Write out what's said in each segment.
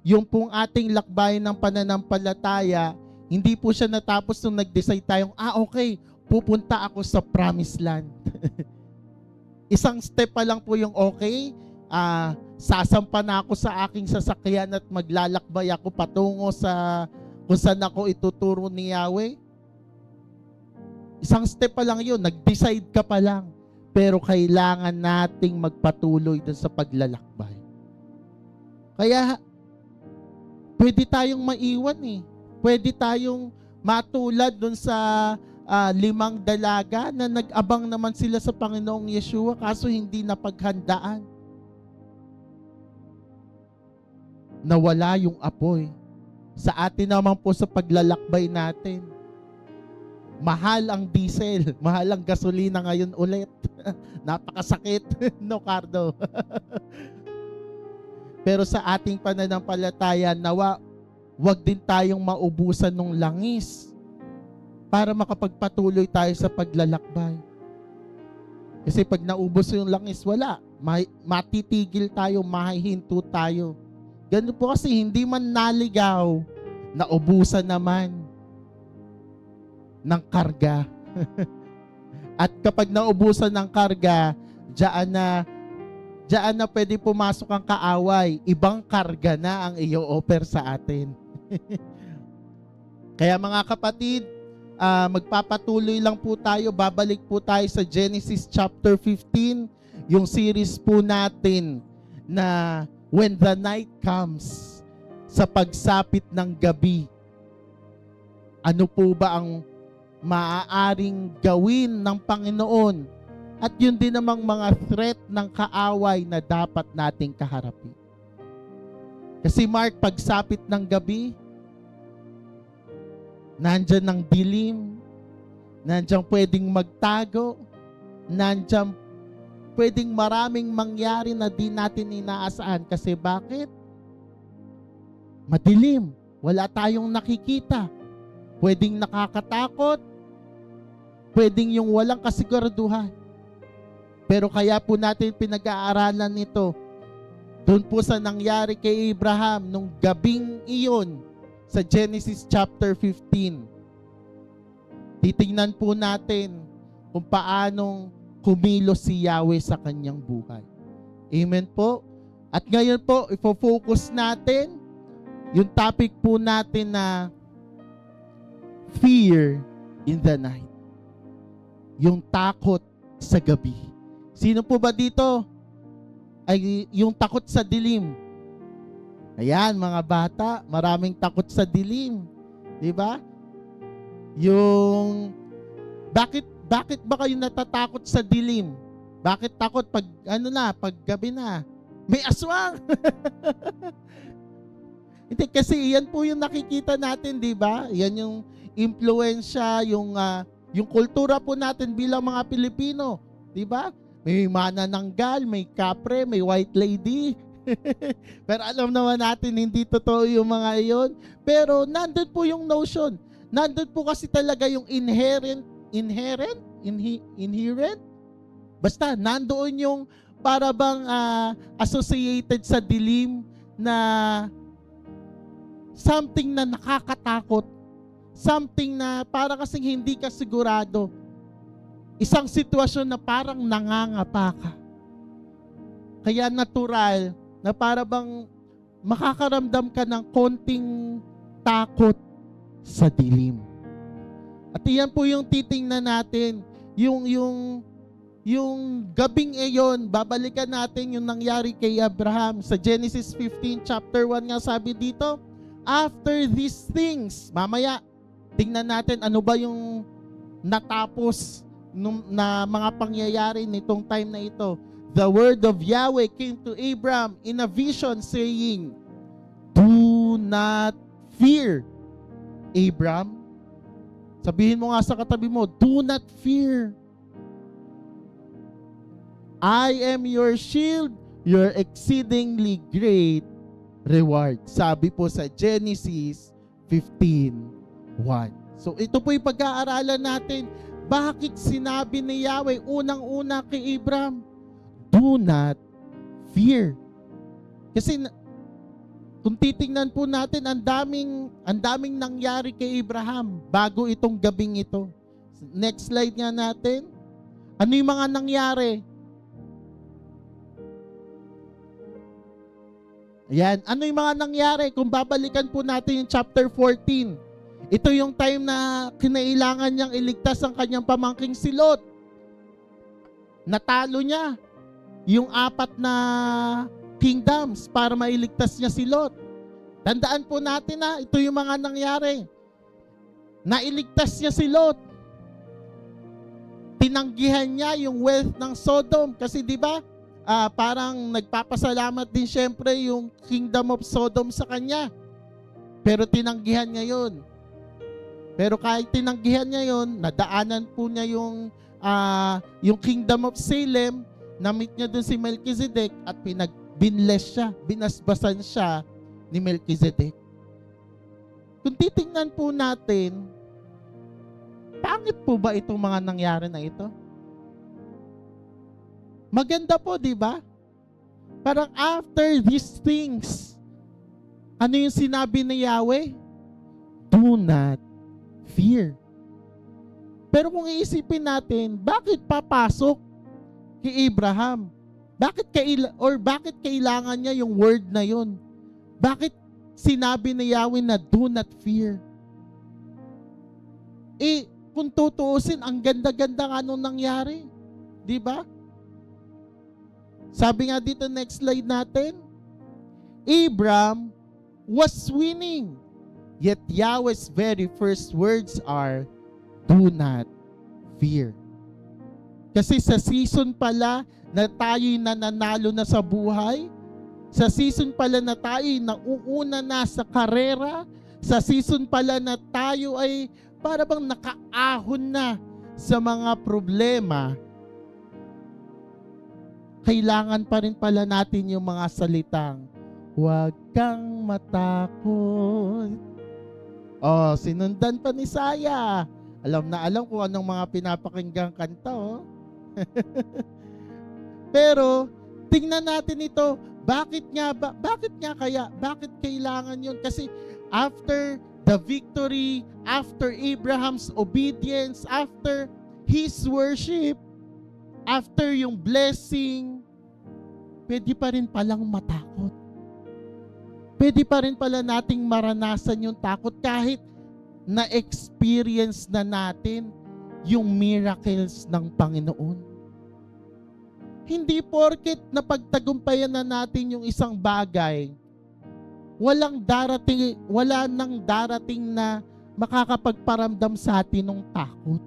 yung pong ating lakbayin ng pananampalataya, hindi po siya natapos nung nag-decide tayong, okay, pupunta ako sa promised land. Isang step pa lang po yung okay, sasampa na ako sa aking sasakyan at maglalakbay ako patungo sa kung saan ako ituturo ni Yahweh. Isang step pa lang yun, nag-decide ka pa lang. Pero kailangan nating magpatuloy dun sa paglalakbay. Kaya, pwede tayong maiwan eh. Pwede tayong matulad dun sa 5 dalaga na nag-abang naman sila sa Panginoong Yeshua kaso hindi napaghandaan. Nawala yung apoy. Sa atin naman po sa paglalakbay natin, mahal ang diesel, mahal ang gasolina ngayon ulit. Napakasakit, no Cardo? Pero sa ating pananampalataya, nawa, wag din tayong maubusan ng langis para makapagpatuloy tayo sa paglalakbay. Kasi pag naubos yung langis, wala. Matitigil tayo, mahihinto tayo. Ganun po kasi hindi man naligaw, naubusan naman ng karga. At kapag naubusan ng karga, diyan na pwede pumasok ang kaaway. Ibang karga na ang i-offer sa atin. Kaya mga kapatid, magpapatuloy lang po tayo. Babalik po tayo sa Genesis chapter 15, yung series po natin na When the Night Comes, sa pagsapit ng gabi. Ano po ba ang maaaring gawin ng Panginoon? At yun din namang mga threat ng kaaway na dapat nating kaharapin. Kasi Mark, pagsapit ng gabi, nandyan ng dilim, nandyan pwedeng magtago, nandyan pwedeng maraming mangyari na di natin inaasahan. Kasi bakit? Madilim, wala tayong nakikita. Pwedeng nakakatakot, pwedeng yung walang kasiguraduhan. Pero kaya po natin pinag-aaralan nito doon po sa nangyari kay Abraham nung gabing iyon sa Genesis chapter 15. Titingnan po natin kung paanong kumilos si Yahweh sa kanyang buhay. Amen po. At ngayon po, ifo-focus natin yung topic po natin na fear in the night. Yung takot sa gabi. Sino po ba dito ay yung takot sa dilim? Ayan, mga bata, maraming takot sa dilim. Di ba? Yung bakit ba kayo natatakot sa dilim? Bakit takot pag pag gabi na? May aswang. Hindi, kasi yan po yung nakikita natin, di ba? Yan yung impluwensya, yung kultura po natin bilang mga Pilipino, di ba? May manananggal, may kapre, may white lady. Pero alam naman natin, hindi totoo yung mga iyon. Pero nandun po yung notion. Nandun po kasi talaga yung inherent? Basta, nandoon yung para bang associated sa dilim na something na nakakatakot. Something na para kasing hindi ka sigurado. Isang sitwasyon na parang nangangapa ka. Kaya natural na para bang makakaramdam ka ng konting takot sa dilim. At iyan po yung titingnan natin, yung gabing iyon, babalikan natin yung nangyari kay Abraham sa Genesis 15 chapter 1 nga sabi dito, after these things, mamaya tingnan natin ano ba yung natapos na mga pangyayari nitong time na ito. The word of Yahweh came to Abraham in a vision saying, do not fear, Abraham. Sabihin mo nga sa katabi mo, do not fear. I am your shield, your exceedingly great reward. Sabi po sa Genesis 15:1. So ito po yung pag-aaralan natin. Bakit sinabi ni Yahweh unang-una kay Abraham, do not fear? Kasi Kung titingnan po natin, ang daming nangyari kay Abraham bago itong gabing ito. Next slide nga natin. Ano yung mga nangyari? Ayan, ano yung mga nangyari? Kung babalikan po natin yung chapter 14, ito yung time na kinailangan niyang iligtas ang kanyang pamangking si Lot. Natalo niya yung 4 na kingdoms para mailigtas niya si Lot. Tandaan po natin na ito yung mga nangyari. Nailigtas niya si Lot. Tinanggihan niya yung wealth ng Sodom kasi di ba? Parang nagpapasalamat din syempre yung kingdom of Sodom sa kanya. Pero tinanggihan niya yun. Pero kahit tinanggihan niya yun, nadaanan po niya yung kingdom of Salem, na-meet niya dun si Melchizedek at binless siya, binasbasan siya ni Melchizedek. Kung titingnan po natin, pangit po ba itong mga nangyari na ito? Maganda po, di ba? Parang after these things, ano yung sinabi ni Yahweh? Do not fear. Pero kung iisipin natin, bakit papasok kay Abraham? Bakit kailangan niya yung word na yun? Bakit sinabi ni Yahweh na do not fear? Kung tutuusin, ang ganda-ganda nga nung nangyari. Di ba? Sabi nga dito, next slide natin, Abram was winning. Yet Yahweh's very first words are, do not fear. Kasi sa season pala na tayo'y nananalo na sa buhay, sa season pala na tayo'y nauuna na sa karera, sa season pala na tayo ay para bang nakaahon na sa mga problema, kailangan pa rin pala natin yung mga salitang, huwag kang matakot. Sinundan pa ni Saya. Alam na alam kung anong mga pinapakinggang kanta. Pero, tingnan natin ito. Bakit kailangan yun? Kasi after the victory, after Abraham's obedience, after his worship, after yung blessing, pwede pa rin palang matakot. Pwede pa rin pala nating maranasan yung takot kahit na-experience na natin yung miracles ng Panginoon. Hindi porket napagtagumpayan na natin yung isang bagay, wala nang darating na makakapagparamdam sa atin ng takot.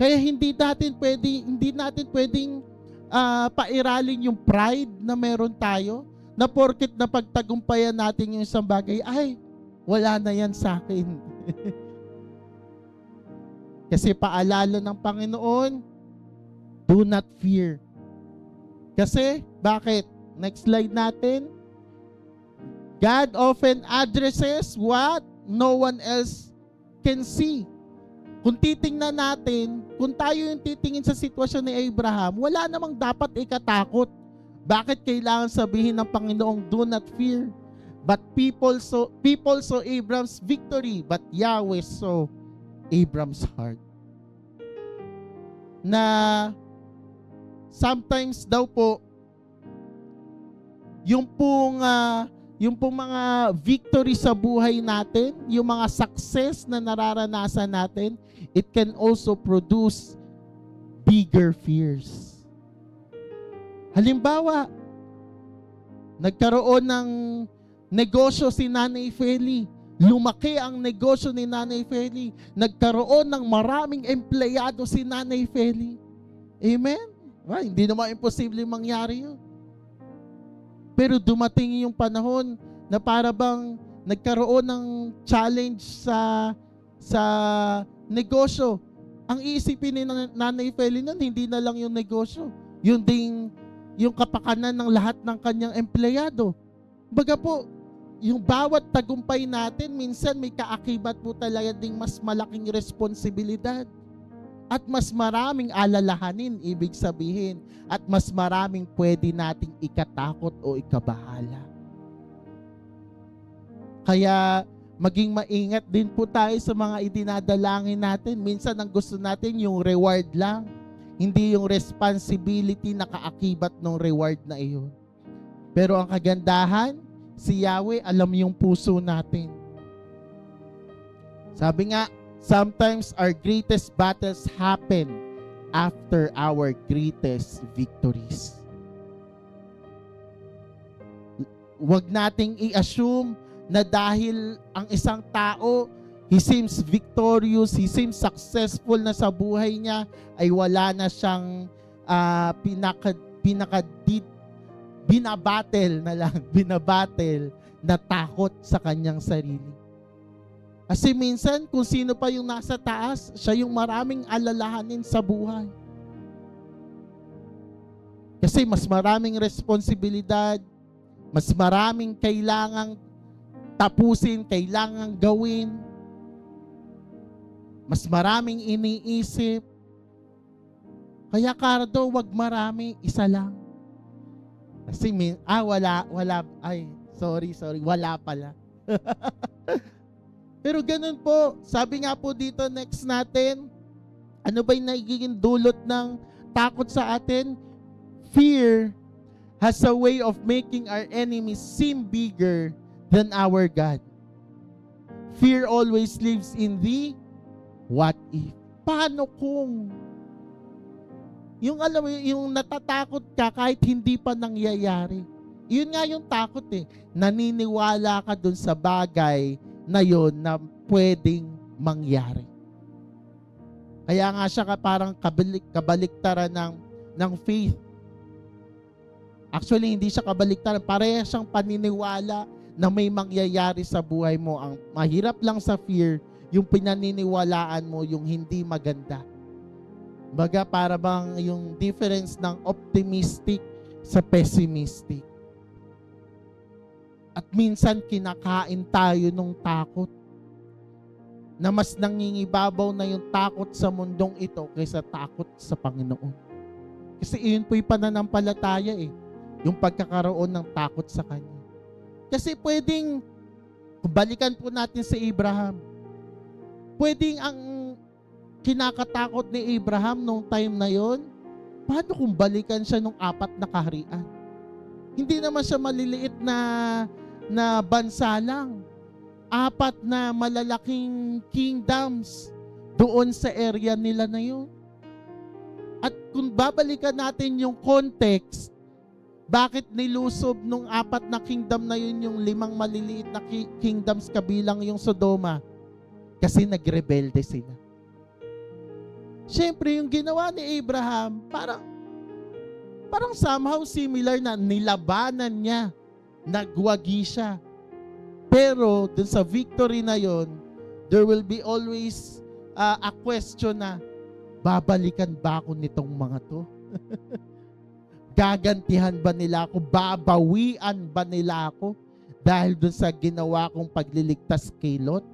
Kaya hindi natin pwedeng pairalin yung pride na meron tayo, na porket napagtagumpayan natin yung isang bagay, ay, wala na yan sa akin. Kasi paalala ng Panginoon, do not fear. Kasi, bakit? Next slide natin. God often addresses what no one else can see. Kung titingnan natin, kung tayo yung titingin sa sitwasyon ni Abraham, wala namang dapat ikatakot. Bakit kailangan sabihin ng Panginoong do not fear? But people saw Abraham's victory, but Yahweh saw Abraham's heart. Na sometimes daw po, yung pong mga victory sa buhay natin, yung mga success na nararanasan natin, it can also produce bigger fears. Halimbawa, nagkaroon ng negosyo si Nanay Feli. Lumaki ang negosyo ni Nanay Feli. Nagkaroon ng maraming empleyado si Nanay Feli. Amen? Hindi naman imposible mangyari yun. Pero dumating yung panahon na para bang nagkaroon ng challenge sa negosyo. Ang iisipin ni Nanay Feli nun, hindi na lang yung negosyo. Yung kapakanan ng lahat ng kanyang empleyado. Baga po, yung bawat tagumpay natin, minsan may kaakibat po talaga ding mas malaking responsibilidad. At mas maraming alalahanin, ibig sabihin, at mas maraming pwede nating ikatakot o ikabahala. Kaya maging maingat din po tayo sa mga idinadalangin natin. Minsan ang gusto natin yung reward lang, hindi yung responsibility na kaakibat ng reward na iyon. Pero ang kagandahan, si Yahweh alam yung puso natin. Sabi nga, sometimes our greatest battles happen after our greatest victories. Huwag nating i-assume na dahil ang isang tao, he seems victorious, he seems successful na sa buhay niya, ay wala na siyang binabattle na takot sa kanyang sarili. Kasi minsan, kung sino pa yung nasa taas, siya yung maraming alalahanin sa buhay. Kasi mas maraming responsibilidad, mas maraming kailangang tapusin, kailangang gawin, mas maraming iniisip. Kaya Cardo, wag marami, isa lang. Kasi wala pala. Pero ganun po, sabi nga po dito next natin, ano ba yung nagiging dulot ng takot sa atin? Fear has a way of making our enemies seem bigger than our God. Fear always lives in the what if. Paano kung? Yung alam mo, yung natatakot ka kahit hindi pa nangyayari. Yun nga yung takot eh. Naniniwala ka dun sa bagay na yun na pwedeng mangyari. Kaya nga siya parang kabaliktaran ng faith. Actually, hindi siya kabaliktaran. Pareha siyang paniniwala na may mangyayari sa buhay mo. Ang mahirap lang sa fear, yung pinaniniwalaan mo, yung hindi maganda. Baga para bang yung difference ng optimistic sa pessimistic. At minsan kinakain tayo ng takot na mas nangingibabaw na yung takot sa mundong ito kaysa takot sa Panginoon. Kasi iyon po yung pananampalataya eh. Yung pagkakaroon ng takot sa Kanya. Kasi pwedeng, balikan po natin si Abraham. Pwedeng ang kinakatakot ni Abraham nung time na yon, paano kung balikan siya nung 4 na kaharian? Hindi naman siya maliliit na bansa lang. 4 na malalaking kingdoms doon sa area nila na yun. At kung babalikan natin yung context, bakit nilusob nung 4 na kingdom na yun yung 5 maliliit na kingdoms kabilang yung Sodoma? Kasi nagrebelde sila. Siyempre, yung ginawa ni Abraham, parang somehow similar na nilabanan niya, nagwagi siya. Pero dun sa victory na yon, there will be always a question na, babalikan ba ako nitong mga to? Gagantihan ba nila ako? Babawian ba nila ako dahil dun sa ginawa kong pagliligtas kay Lot?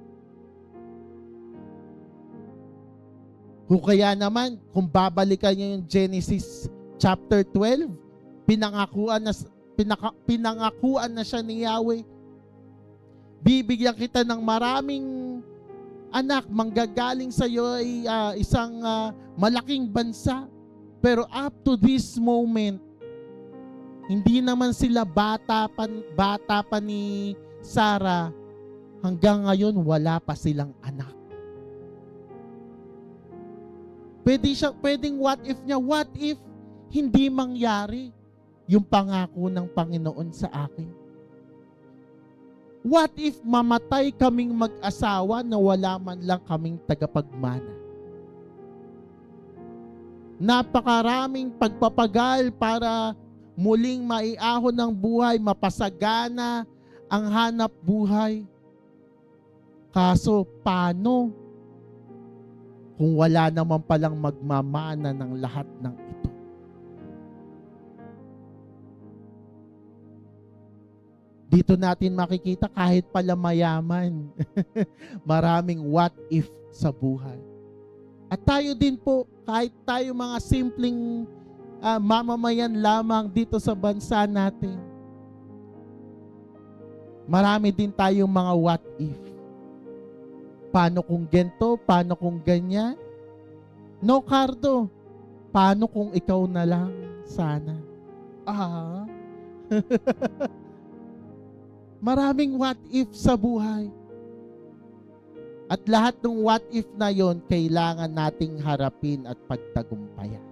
Kung kaya naman, kung babalikan niyo yung Genesis chapter 12, pinangakuan na siya ni Yahweh. Bibigyan kita ng maraming anak, manggagaling sa iyo ay isang malaking bansa. Pero up to this moment, hindi naman sila bata pa ni Sarah. Hanggang ngayon, wala pa silang anak. Pwedeng what if niya, what if hindi mangyari yung pangako ng Panginoon sa akin? What if mamatay kaming mag-asawa na wala man lang kaming tagapagmana? Napakaraming pagpapagal para muling maiahon ng buhay, mapasagana ang hanap buhay. Kaso, paano kung wala naman palang magmamana ng lahat ng ito? Dito natin makikita kahit pala mayaman, maraming what if sa buhay. At tayo din po, kahit tayo mga simpleng mamamayan lamang dito sa bansa natin, marami din tayong mga what if. Paano kung ganito? Paano kung ganyan? No, Cardo. Paano kung ikaw na lang sana? Maraming what if sa buhay. At lahat ng what if na yon kailangan nating harapin at pagtagumpayan.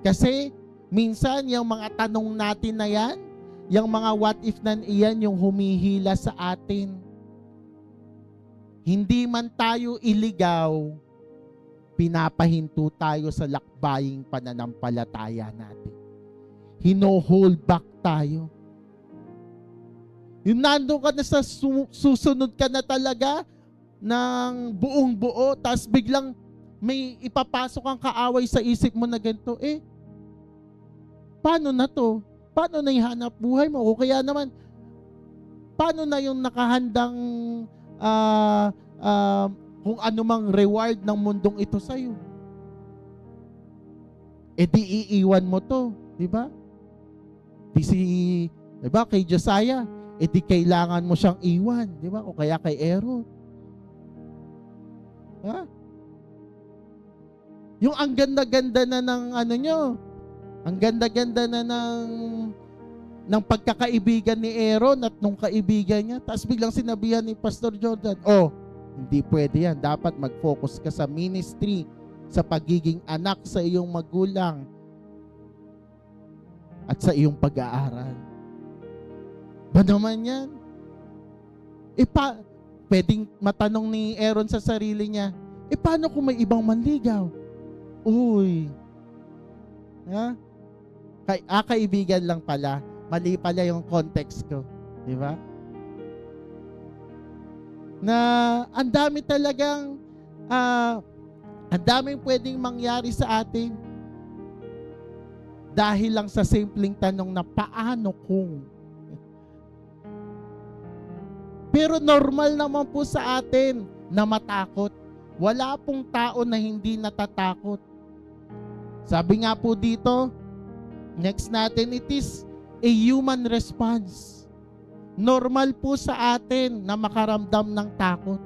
Kasi minsan yung mga tanong natin na yan, yung mga what if na iyan yung humihila sa atin. Hindi man tayo iligaw, pinapahinto tayo sa lakbaying pananampalataya natin. Hino-hold back tayo. Yung nando ka na sa susunod ka na talaga ng buong buo, tas biglang may ipapasok ang kaaway sa isip mo na ganito, paano na to? Paano na ihanap buhay mo? O kaya naman, paano na yung nakahandang kung anumang reward ng mundong ito sa'yo? Di iiwan mo to, di ba? Di ba, kay Josiah, di kailangan mo siyang iwan, di ba? O kaya kay Aaron. Ha? Yung ang ganda-ganda na ng ang ganda-ganda na ng pagkakaibigan ni Aaron at nung kaibigan niya, tapos biglang sinabihan ni Pastor Jordan, hindi pwede yan. Dapat mag-focus ka sa ministry, sa pagiging anak sa iyong magulang, at sa iyong pag-aaral. Ba naman yan? Pwedeng matanong ni Aaron sa sarili niya, paano kung may ibang manligaw? Uy. Ha? Kaibigan lang pala. Mali pala yung context ko. Di ba? Na ang dami talagang ang daming pwedeng mangyari sa atin dahil lang sa simpleng tanong na paano kung. Pero normal naman po sa atin na matakot. Wala pong tao na hindi natatakot. Sabi nga po dito, next natin, it is a human response. Normal po sa atin na makaramdam ng takot.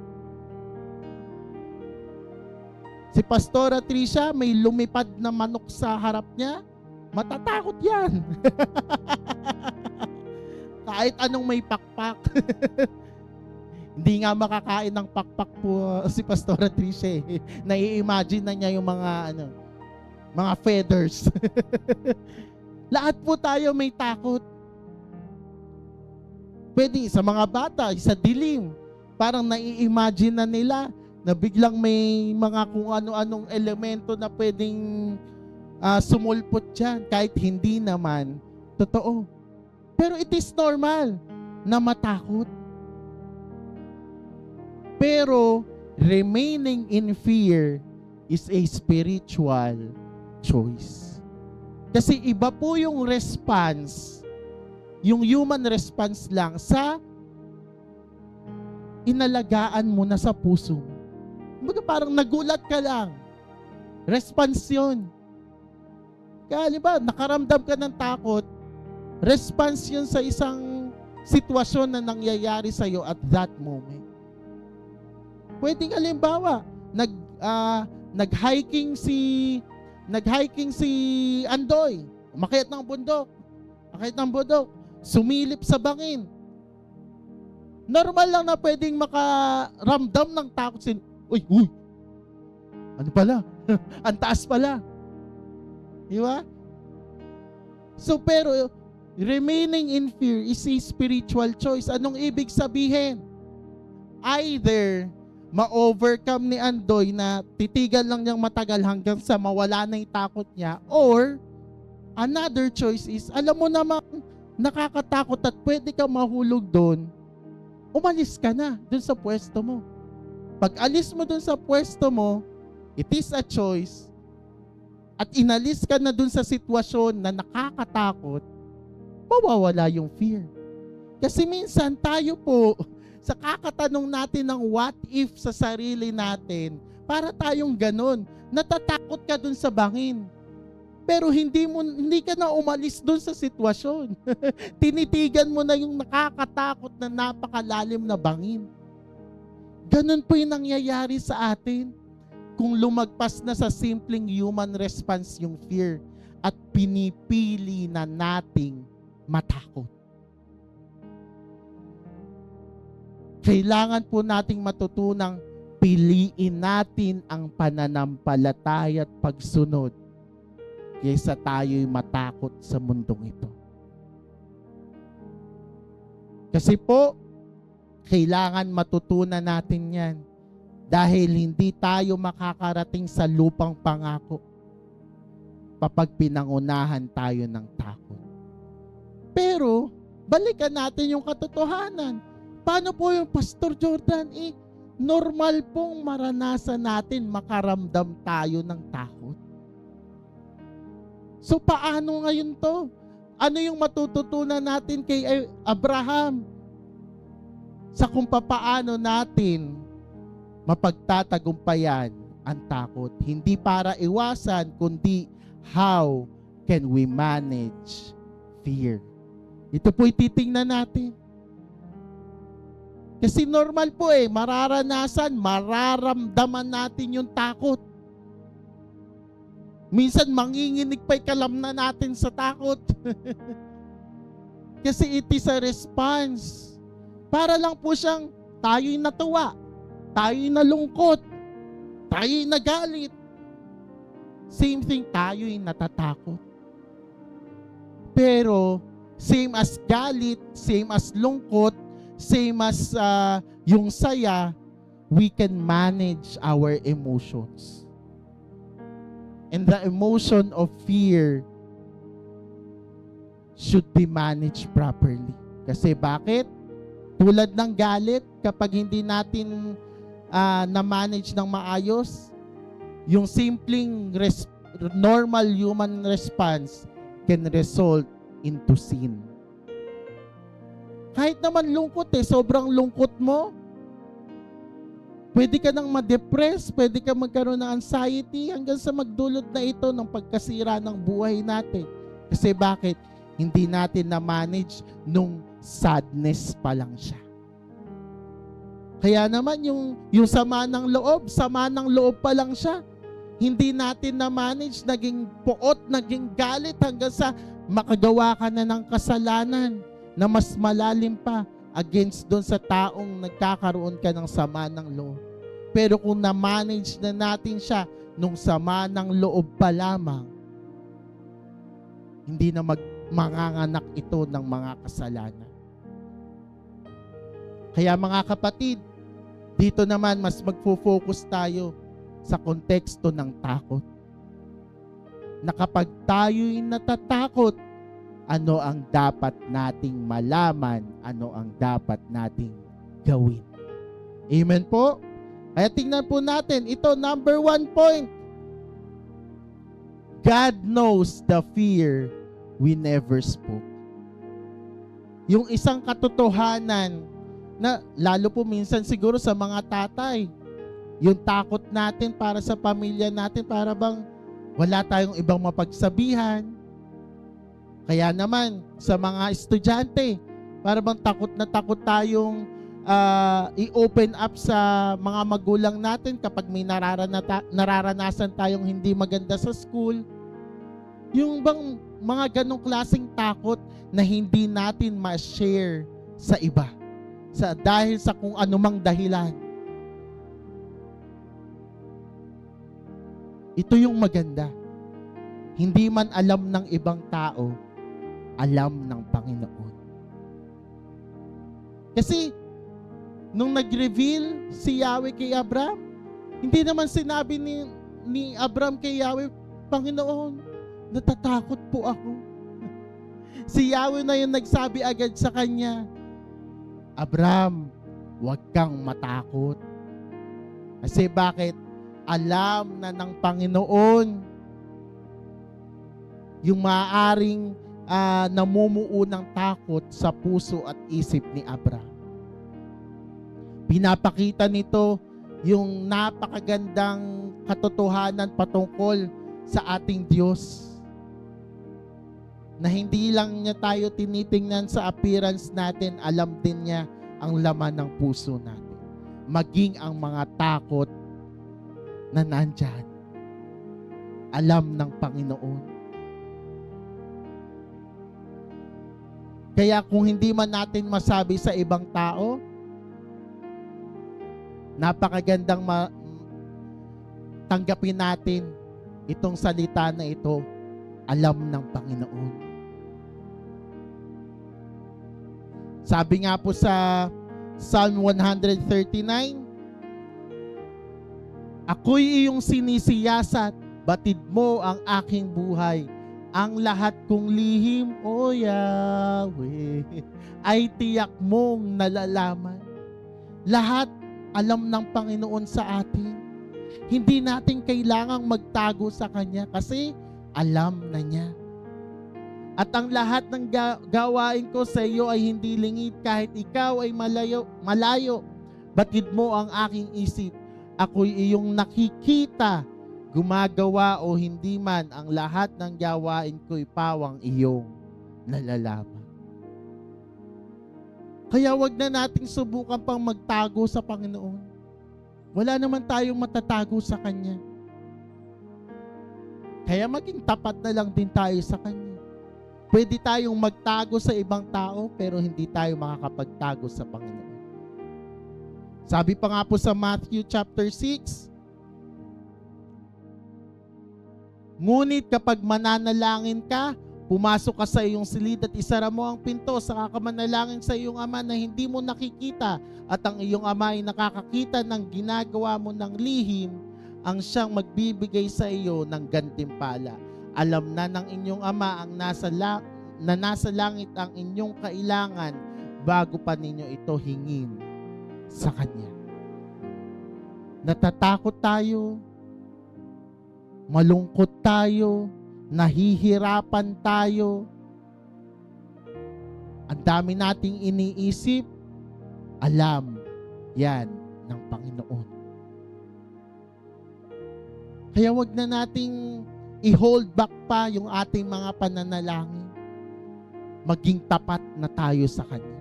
Si Pastora Tricia, may lumipad na manok sa harap niya, matatakot yan. Kahit anong may pakpak. Hindi nga makakain ng pakpak po si Pastora Tricia. Nai-imagine na niya yung mga feathers. Lahat po tayo may takot. Pwede sa mga bata, sa dilim, parang nai-imagine na nila na biglang may mga kung ano-anong elemento na pwedeng sumulpot dyan, kahit hindi naman totoo. Pero it is normal na matakot. Pero remaining in fear is a spiritual choice. Kasi iba po yung response, yung human response lang sa inalagaan mo na sa puso mo. Kumbaga parang nagulat ka lang. Response yun. Kaya ba, nakaramdam ka ng takot, response yun sa isang sitwasyon na nangyayari sa'yo at that moment. Pwedeng halimbawa, nag-hiking si Andoy, umakyat ng bundok, sumilip sa bangin. Normal lang na pwedeng makaramdam ng takot uy, ano pala? Ang taas pala. Di ba? So, pero, remaining in fear is a spiritual choice. Anong ibig sabihin? Either, ma-overcome ni Andoy na titigan lang niyang matagal hanggang sa mawala na yung takot niya, or, another choice is, alam mo namang nakakatakot at pwede ka mahulog doon, umalis ka na doon sa pwesto mo. Pag alis mo doon sa pwesto mo, it is a choice, at inalis ka na doon sa sitwasyon na nakakatakot, mawawala yung fear. Kasi minsan tayo po, sa kakatanong natin ng what if sa sarili natin, Para tayong ganon. Natatakot ka dun sa bangin. Pero hindi ka na umalis dun sa sitwasyon. Tinitigan mo na yung nakakatakot na napakalalim na bangin. Ganon po yung nangyayari sa atin kung lumagpas na sa simpleng human response yung fear at pinipili na nating matakot. Kailangan po nating matutunang piliin natin ang pananampalataya at pagsunod kaysa tayo'y matakot sa mundong ito. Kasi po, kailangan matutunan natin yan dahil hindi tayo makakarating sa lupang pangako kapag pinangunahan tayo ng takot. Pero, balikan natin yung katotohanan. Paano po yung Pastor Jordan? Normal pong maranasan natin makaramdam tayo ng takot. So paano ngayon to? Ano yung matututunan natin kay Abraham? Sa kung paano natin mapagtatagumpayan ang takot. Hindi para iwasan, kundi how can we manage fear? Ito po'y titingnan natin. Kasi normal po mararamdaman natin yung takot. Minsan manginginig pa'y kalamnan natin sa takot. Kasi it is a response. Para lang po siyang tayo'y natuwa, tayo'y nalungkot, tayo'y nagalit. Same thing, tayo'y natatakot. Pero same as galit, same as lungkot, same as yung saya, we can manage our emotions. And the emotion of fear should be managed properly. Kasi bakit? Tulad ng galit, kapag hindi natin na-manage ng maayos, yung simpleng normal human response can result into sin. Kahit naman lungkot sobrang lungkot mo, pwede ka nang ma-depress, pwede ka magkaroon ng anxiety hanggang sa magdulot na ito ng pagkasira ng buhay natin. Kasi bakit? Hindi natin na-manage nung sadness pa lang siya. Kaya naman yung sama ng loob pa lang siya. Hindi natin na-manage, naging puot, naging galit hanggang sa makagawa ka na ng kasalanan na mas malalim pa against doon sa taong nagkakaroon ka ng sama ng loob. Pero kung na-manage na natin siya nung sama ng loob pa lamang, hindi na manganganak ito ng mga kasalanan. Kaya mga kapatid, dito naman mas magfo-focus tayo sa konteksto ng takot. Na kapag tayo'y natatakot, ano ang dapat nating malaman, ano ang dapat nating gawin. Amen po? Kaya tingnan po natin, ito number 1 point. God knows the fear we never spoke. Yung isang katotohanan na lalo po minsan siguro sa mga tatay, yung takot natin para sa pamilya natin, para bang wala tayong ibang mapagsabihan. Kaya naman, sa mga estudyante, para bang takot na takot tayong i-open up sa mga magulang natin kapag may nararanasan tayong hindi maganda sa school. Yung bang mga ganong klaseng takot na hindi natin ma-share sa iba dahil sa kung anumang dahilan. Ito yung maganda. Hindi man alam ng ibang tao, alam ng Panginoon. Kasi, nung nag-reveal si Yahweh kay Abraham, hindi naman sinabi ni Abraham kay Yahweh, Panginoon, natatakot po ako. Si Yahweh na yung nagsabi agad sa kanya, Abraham, huwag kang matakot. Kasi bakit? Alam na ng Panginoon yung maaaring namumuo ng takot sa puso at isip ni Abraham. Pinapakita nito yung napakagandang katotohanan patungkol sa ating Diyos. Na hindi lang niya tayo tinitingnan sa appearance natin, alam din niya ang laman ng puso natin. Maging ang mga takot na nandyan, alam ng Panginoon. Kaya kung hindi man natin masabi sa ibang tao, napakagandang tanggapin natin itong salita na ito, alam ng Panginoon. Sabi nga po sa Psalm 139, ako'y iyong sinisiyasat, batid mo ang aking buhay. Ang lahat kong lihim, O Yahweh, ay tiyak mong nalalaman. Lahat alam ng Panginoon sa atin. Hindi natin kailangang magtago sa Kanya kasi alam na niya. At ang lahat ng gawain ko sa iyo ay hindi lingid kahit ikaw ay malayo. Batid mo ang aking isip. Ako'y iyong nakikita, gumagawa o hindi man, ang lahat ng gawain ko'y pawang iyong nalalaman. Kaya wag na nating subukan pang magtago sa Panginoon. Wala naman tayong matatago sa Kanya. Kaya maging tapat na lang din tayo sa Kanya. Pwede tayong magtago sa ibang tao pero hindi tayo makakapagtago sa Panginoon. Sabi pa nga po sa Matthew chapter 6, ngunit kapag mananalangin ka, pumasok ka sa iyong silid at isara mo ang pinto, saka ka manalangin sa iyong Ama na hindi mo nakikita, at ang iyong Ama ay nakakakita ng ginagawa mo ng lihim, ang siyang magbibigay sa iyo ng gantimpala. Alam na ng inyong Ama ang nasa langit ang inyong kailangan bago pa ninyo ito hingin sa Kanya. Natatakot tayo, malungkot tayo, nahihirapan tayo, ang dami nating iniisip, alam yan ng Panginoon. Kaya wag na nating i-hold back pa yung ating mga pananalangin. Maging tapat na tayo sa Kanya.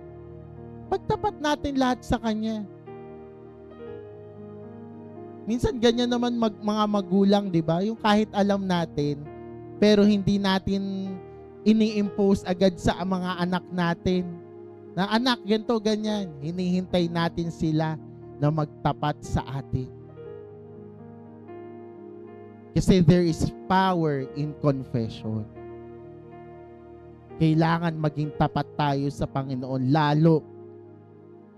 Pagtapat natin lahat sa Kanya. Minsan ganyan naman mga magulang, di ba? Yung kahit alam natin, pero hindi natin ini-impose agad sa mga anak natin. Na anak, ganito, ganyan. Hinihintay natin sila na magtapat sa atin. Kasi there is power in confession. Kailangan maging tapat tayo sa Panginoon, lalo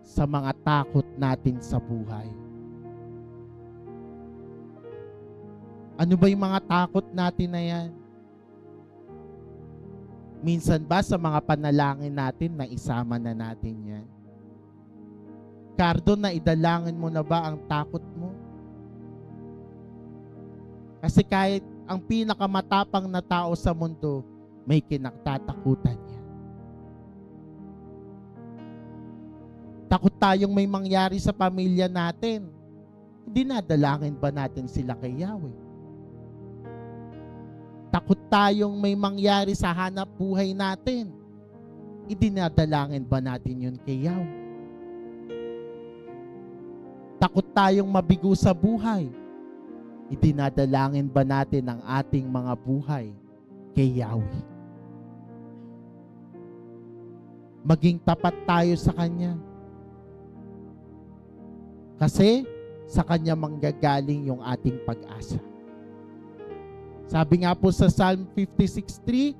sa mga takot natin sa buhay. Ano ba yung mga takot natin na yan? Minsan ba sa mga panalangin natin na isama na natin yan? Cardo, na idalangin mo na ba ang takot mo? Kasi kahit ang pinakamatapang na tao sa mundo, may kinatatakutan niya. Takot tayong may mangyari sa pamilya natin. Dinadalangin ba natin sila kay Yahweh? Takot tayong may mangyari sa hanap buhay natin. Idinadalangin ba natin yun kay Yahweh? Takot tayong mabigo sa buhay. Idinadalangin ba natin ang ating mga buhay kay Yahweh? Maging tapat tayo sa Kanya. Kasi sa Kanya manggagaling yung ating pag-asa. Sabi nga po sa Psalm 56:3,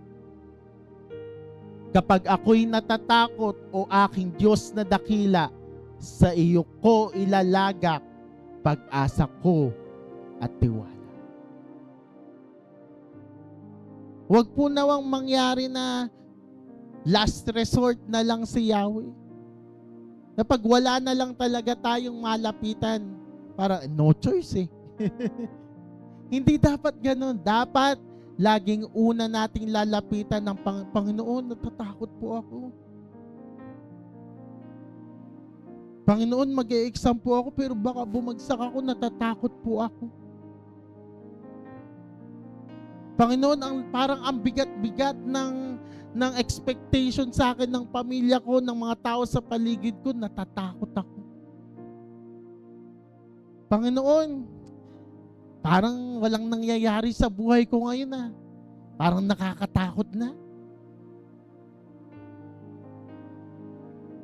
kapag ako'y natatakot, o aking Diyos na dakila, sa iyo ko ilalagak pag-asa ko at tiwala. Huwag po nawang mangyari na last resort na lang si Yahweh. Na pag wala na lang talaga tayong malapitan, para no choice eh. Hindi dapat ganun. Dapat laging una nating lalapitan ng Panginoon. Natatakot po ako. Panginoon, mag-e-exam po ako pero baka bumagsak ako, natatakot po ako. Panginoon, parang ang bigat-bigat ng expectation sa akin ng pamilya ko, ng mga tao sa paligid ko, natatakot ako. Panginoon, parang walang nangyayari sa buhay ko ngayon . Parang nakakatakot na.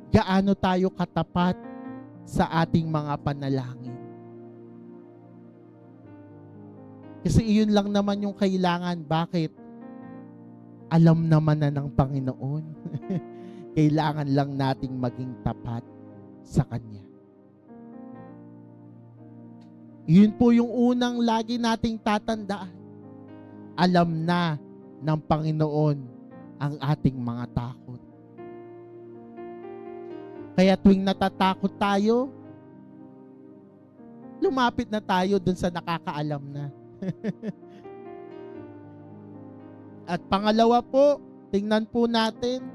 Gaano tayo katapat sa ating mga panalangin? Kasi iyon lang naman yung kailangan. Bakit? Alam naman na ng Panginoon. Kailangan lang nating maging tapat sa Kanya. Yun po yung unang lagi nating tatandaan. Alam na ng Panginoon ang ating mga takot. Kaya tuwing natatakot tayo, lumapit na tayo dun sa nakakaalam na. At pangalawa po, tingnan po natin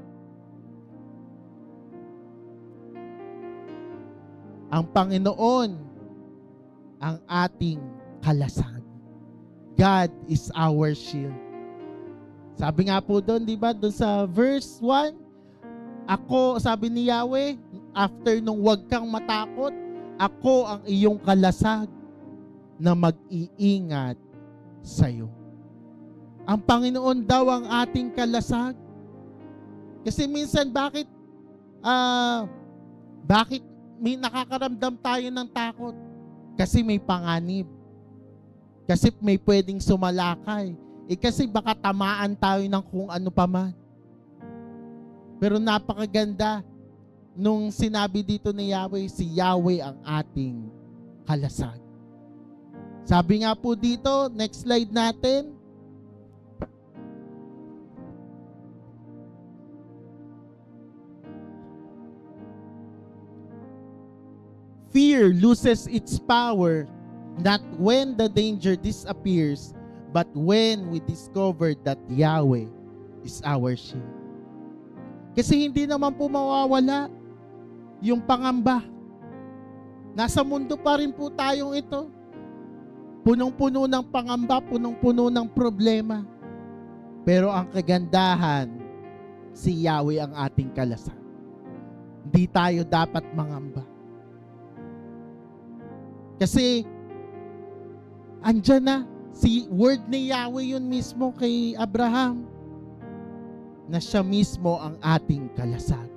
ang Panginoon ang ating kalasag. God is our shield. Sabi nga po doon, di ba? Doon sa verse 1, ako, sabi ni Yahweh, after nung huwag kang matakot, ako ang iyong kalasag na mag-iingat sa'yo. Ang Panginoon daw ang ating kalasag. Kasi minsan bakit may nakakaramdam tayo ng takot? Kasi may panganib. Kasi may pwedeng sumalakay. Kasi baka tamaan tayo ng kung ano pa man. Pero napakaganda nung sinabi dito ni Yahweh, si Yahweh ang ating kalasag. Sabi nga po dito, next slide natin. Fear loses its power not when the danger disappears, but when we discover that Yahweh is our shield. Kasi hindi naman po mawawala yung pangamba. Nasa mundo pa rin po tayong ito. Punong-puno ng pangamba, punong-puno ng problema. Pero ang kagandahan, si Yahweh ang ating kalasag. Hindi tayo dapat mangamba. Kasi andyan na, si word ni Yahweh yun mismo kay Abraham na siya mismo ang ating kalasag.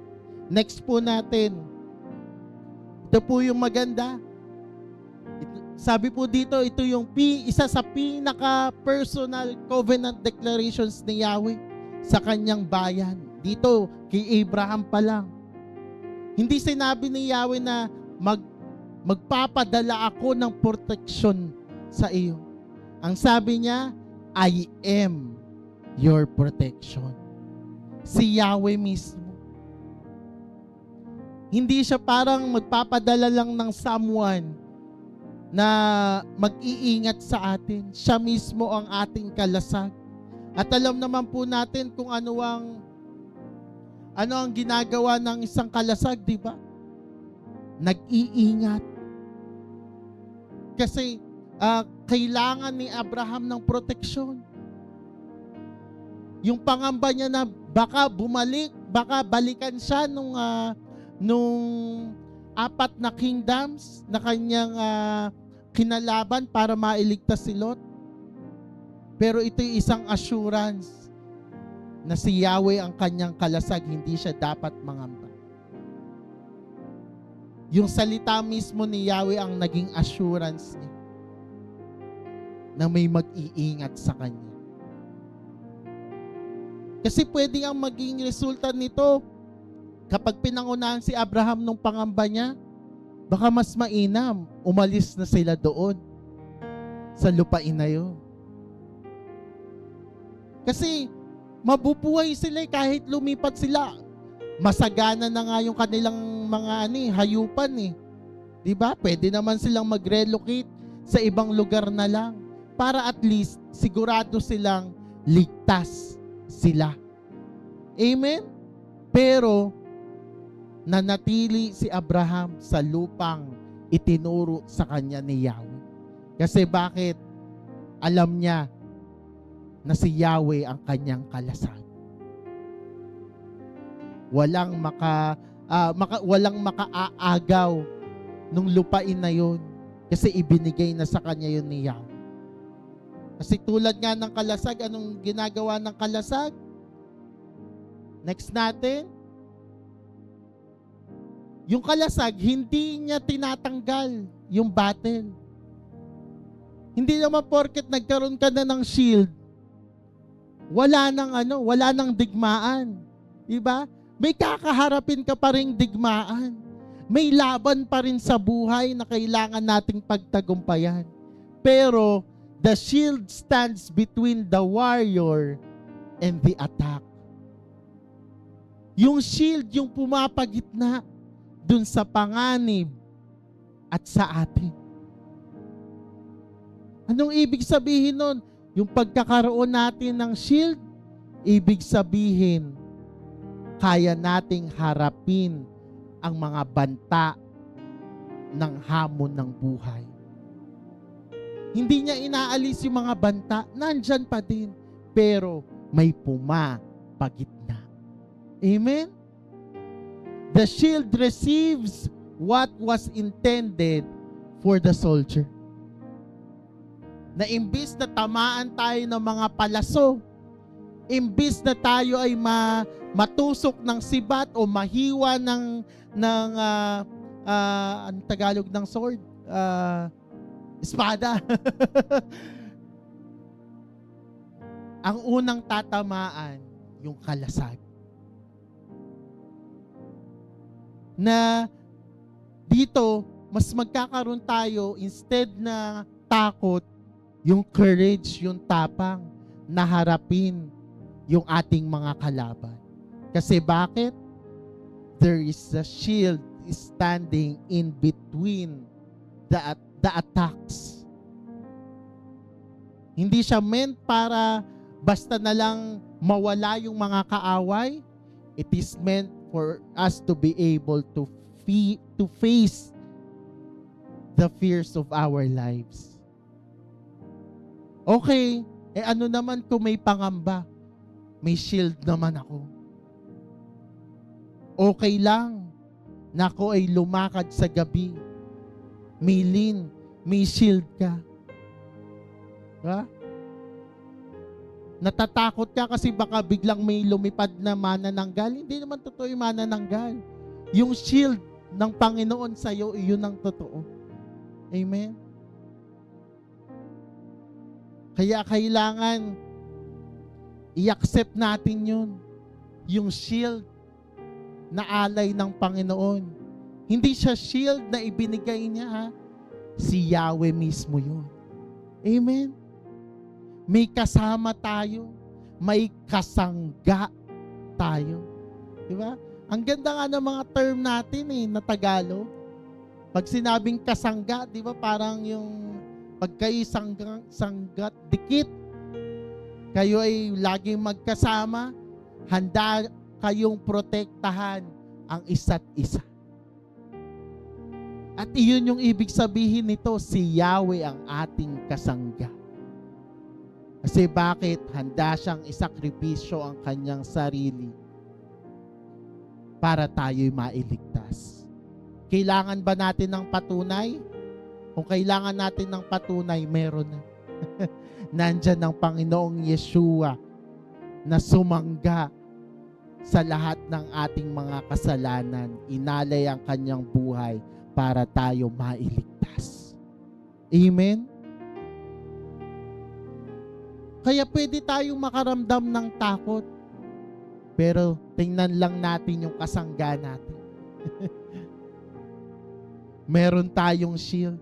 Next po natin, ito po yung maganda. Sabi po dito, ito yung isa sa pinaka-personal covenant declarations ni Yahweh sa kanyang bayan. Dito, kay Abraham pa lang. Hindi sinabi ni Yahweh na magpapadala ako ng proteksyon sa iyo. Ang sabi niya, I am your protection. Si Yahweh mismo. Hindi siya parang magpapadala lang ng someone na mag-iingat sa atin. Siya mismo ang ating kalasag. At alam naman po natin kung ano ang ginagawa ng isang kalasag, di ba? Nag-iingat. Kasi kailangan ni Abraham ng proteksyon. Yung pangamba niya na baka balikan siya nung 4 na kingdoms na kanyang kinalaban para mailigtas si Lot. Pero ito'y isang assurance na si Yahweh ang kanyang kalasag, hindi siya dapat mangamba. Yung salita mismo ni Yahweh ang naging assurance niya na may mag-iingat sa kanya. Kasi pwede ang maging resulta nito kapag pinangunahan si Abraham nung pangamba niya, baka mas mainam, umalis na sila doon sa lupain na yun. Kasi mabubuhay sila kahit lumipat sila. Masagana na nga yung kanilang mga hayupan . Diba? Pwede naman silang mag-relocate sa ibang lugar na lang para at least sigurado silang ligtas sila. Amen? Pero nanatili si Abraham sa lupang itinuro sa kanya ni Yahweh. Kasi bakit? Alam niya na si Yahweh ang kanyang kalasag. Walang makaaagaw nung lupain na yun kasi ibinigay na sa kanya yun ni Yahweh. Kasi tulad nga ng kalasag, anong ginagawa ng kalasag? Next natin. Yung kalasag, hindi niya tinatanggal yung battle. Hindi naman porket nagkaroon ka na ng shield, wala nang digmaan. Diba? May kakaharapin ka pa ring digmaan. May laban pa rin sa buhay na kailangan nating pagtagumpayan. Pero the shield stands between the warrior and the attack. Yung shield yung pumapagitna dun sa panganib at sa atin. Anong ibig sabihin nun? Yung pagkakaroon natin ng shield, ibig sabihin, kaya nating harapin ang mga banta ng hamon ng buhay. Hindi niya inaalis yung mga banta, nandyan pa din, pero may pumapagitna. Amen? The shield receives what was intended for the soldier. Na imbis na tamaan tayo ng mga palaso, imbis na tayo ay matusok ng sibat o mahiwa ng ang Tagalog ng sword? Espada. Ang unang tatamaan, yung kalasag. Na dito, mas magkakaroon tayo, instead na takot, yung courage, yung tapang na harapin yung ating mga kalaban. Kasi bakit? There is a shield standing in between the attacks. Hindi siya meant para basta na lang mawala yung mga kaaway. It is meant for us to be able to face the fears of our lives. Okay, ano naman kung may pangamba? May shield naman ako. Okay lang na ako ay lumakad sa gabi. May lin, may shield ka. Diba? Natatakot ka kasi baka biglang may lumipad na manananggal. Hindi naman totoo yung manananggal. Yung shield ng Panginoon sa'yo, yun ang totoo. Amen? Kaya kailangan i-accept natin yun. Yung shield na alay ng Panginoon. Hindi siya shield na ibinigay niya, ha? Si Yahweh mismo yun. Amen? May kasama tayo. May kasangga tayo. Diba? Ang ganda nga ng mga term natin na Tagalog. Pag sinabing kasangga, diba parang yung pag kayo sanggat, dikit, kayo ay laging magkasama, handa kayong protektahan ang isa't isa. At iyon yung ibig sabihin nito, si Yahweh ang ating kasangga. Kasi bakit? Handa siyang isakripisyo ang kanyang sarili para tayo'y mailigtas. Kailangan ba natin ng patunay? Kung kailangan natin ng patunay, meron na. Nandyan ang Panginoong Yeshua na sumangga sa lahat ng ating mga kasalanan. Inalay ang kanyang buhay para tayo mailigtas. Amen? Kaya pwede tayong makaramdam ng takot. Pero tingnan lang natin yung kasangga natin. Meron tayong shield.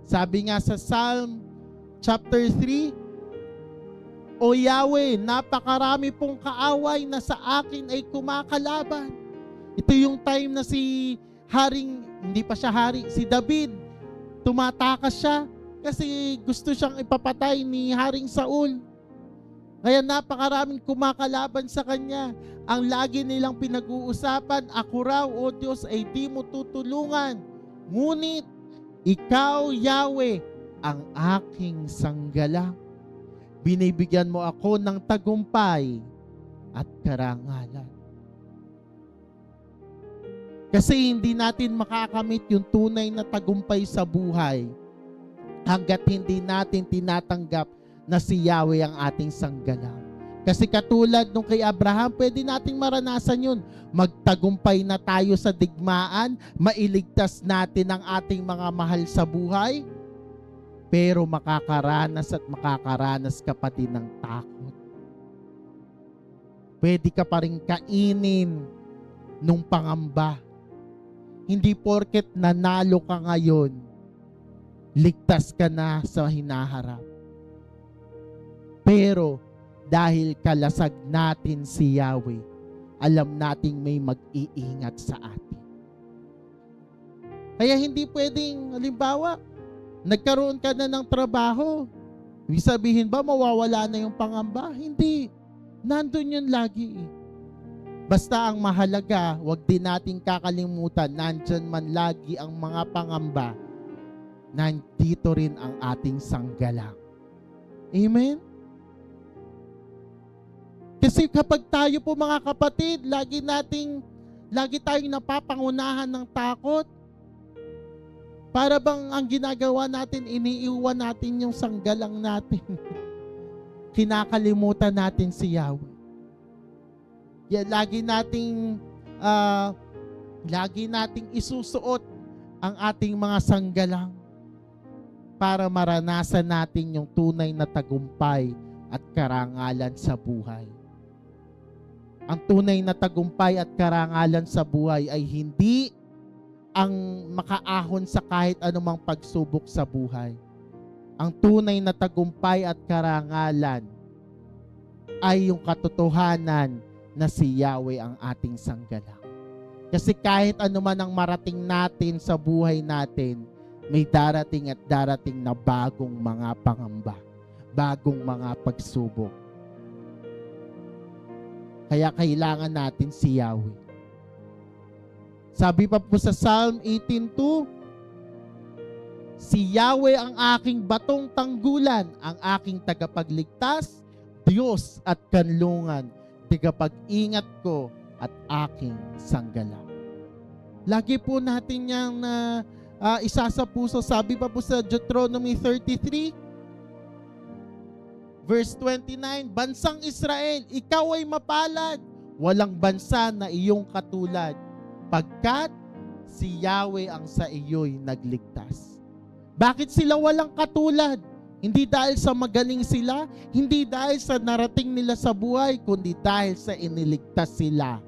Sabi nga sa Psalm chapter 3, O Yahweh, napakarami pong kaaway na sa akin ay kumakalaban. Ito yung time na si hindi pa siya hari, si David, tumatakas siya kasi gusto siyang ipapatay ni Haring Saul. Kaya napakaraming kumakalaban sa Kanya. Ang lagi nilang pinag-uusapan, ako raw, O Diyos, ay di mo tutulungan. Ngunit, Ikaw, Yahweh, ang aking sanggala. Binibigyan mo ako ng tagumpay at karangalan. Kasi hindi natin makakamit yung tunay na tagumpay sa buhay hanggat hindi natin tinatanggap na si Yahweh ang ating sanggala. Kasi katulad nung kay Abraham, pwede nating maranasan yun. Magtagumpay na tayo sa digmaan, mailigtas natin ang ating mga mahal sa buhay, pero makakaranas ka pa din ng takot. Pwede ka pa rin kainin nung pangamba. Hindi porket nanalo ka ngayon, ligtas ka na sa hinaharap. Pero dahil kalasag natin si Yahweh, alam nating may mag-iingat sa atin. Kaya hindi pwedeng, halimbawa, nagkaroon ka na ng trabaho, ibig sabihin ba mawawala na yung pangamba? Hindi. Nandun yun lagi. Basta ang mahalaga, wag din nating kakalimutan, nandyan man lagi ang mga pangamba, nandito rin ang ating sanggala. Amen? Kasi kapag tayo po mga kapatid, lagi tayong napapangunahan ng takot. Para bang ang ginagawa natin, iniiwan natin yung sanggalang natin. Kinakalimutan natin si Yahweh. Yan, lagi nating isusuot ang ating mga sanggalang para maranasan natin yung tunay na tagumpay at karangalan sa buhay. Ang tunay na tagumpay at karangalan sa buhay ay hindi ang makaahon sa kahit anumang pagsubok sa buhay. Ang tunay na tagumpay at karangalan ay yung katotohanan na si Yahweh ang ating sanggala. Kasi kahit anuman ang marating natin sa buhay natin, may darating at darating na bagong mga pangamba, bagong mga pagsubok. Kaya kailangan natin si Yahweh. Sabi pa po sa Psalm 18:2, si Yahweh ang aking batong tanggulan, ang aking tagapagligtas, Diyos at kanlungan, tagapag-ingat ko at aking sanggala. Lagi po natin yang isa sa puso. Sabi pa po sa Deuteronomy 33, verse 29, Bansang Israel, ikaw ay mapalad, walang bansa na iyong katulad, pagkat si Yahweh ang sa iyo'y nagligtas. Bakit sila walang katulad? Hindi dahil sa magaling sila, hindi dahil sa narating nila sa buhay, kundi dahil sa iniligtas sila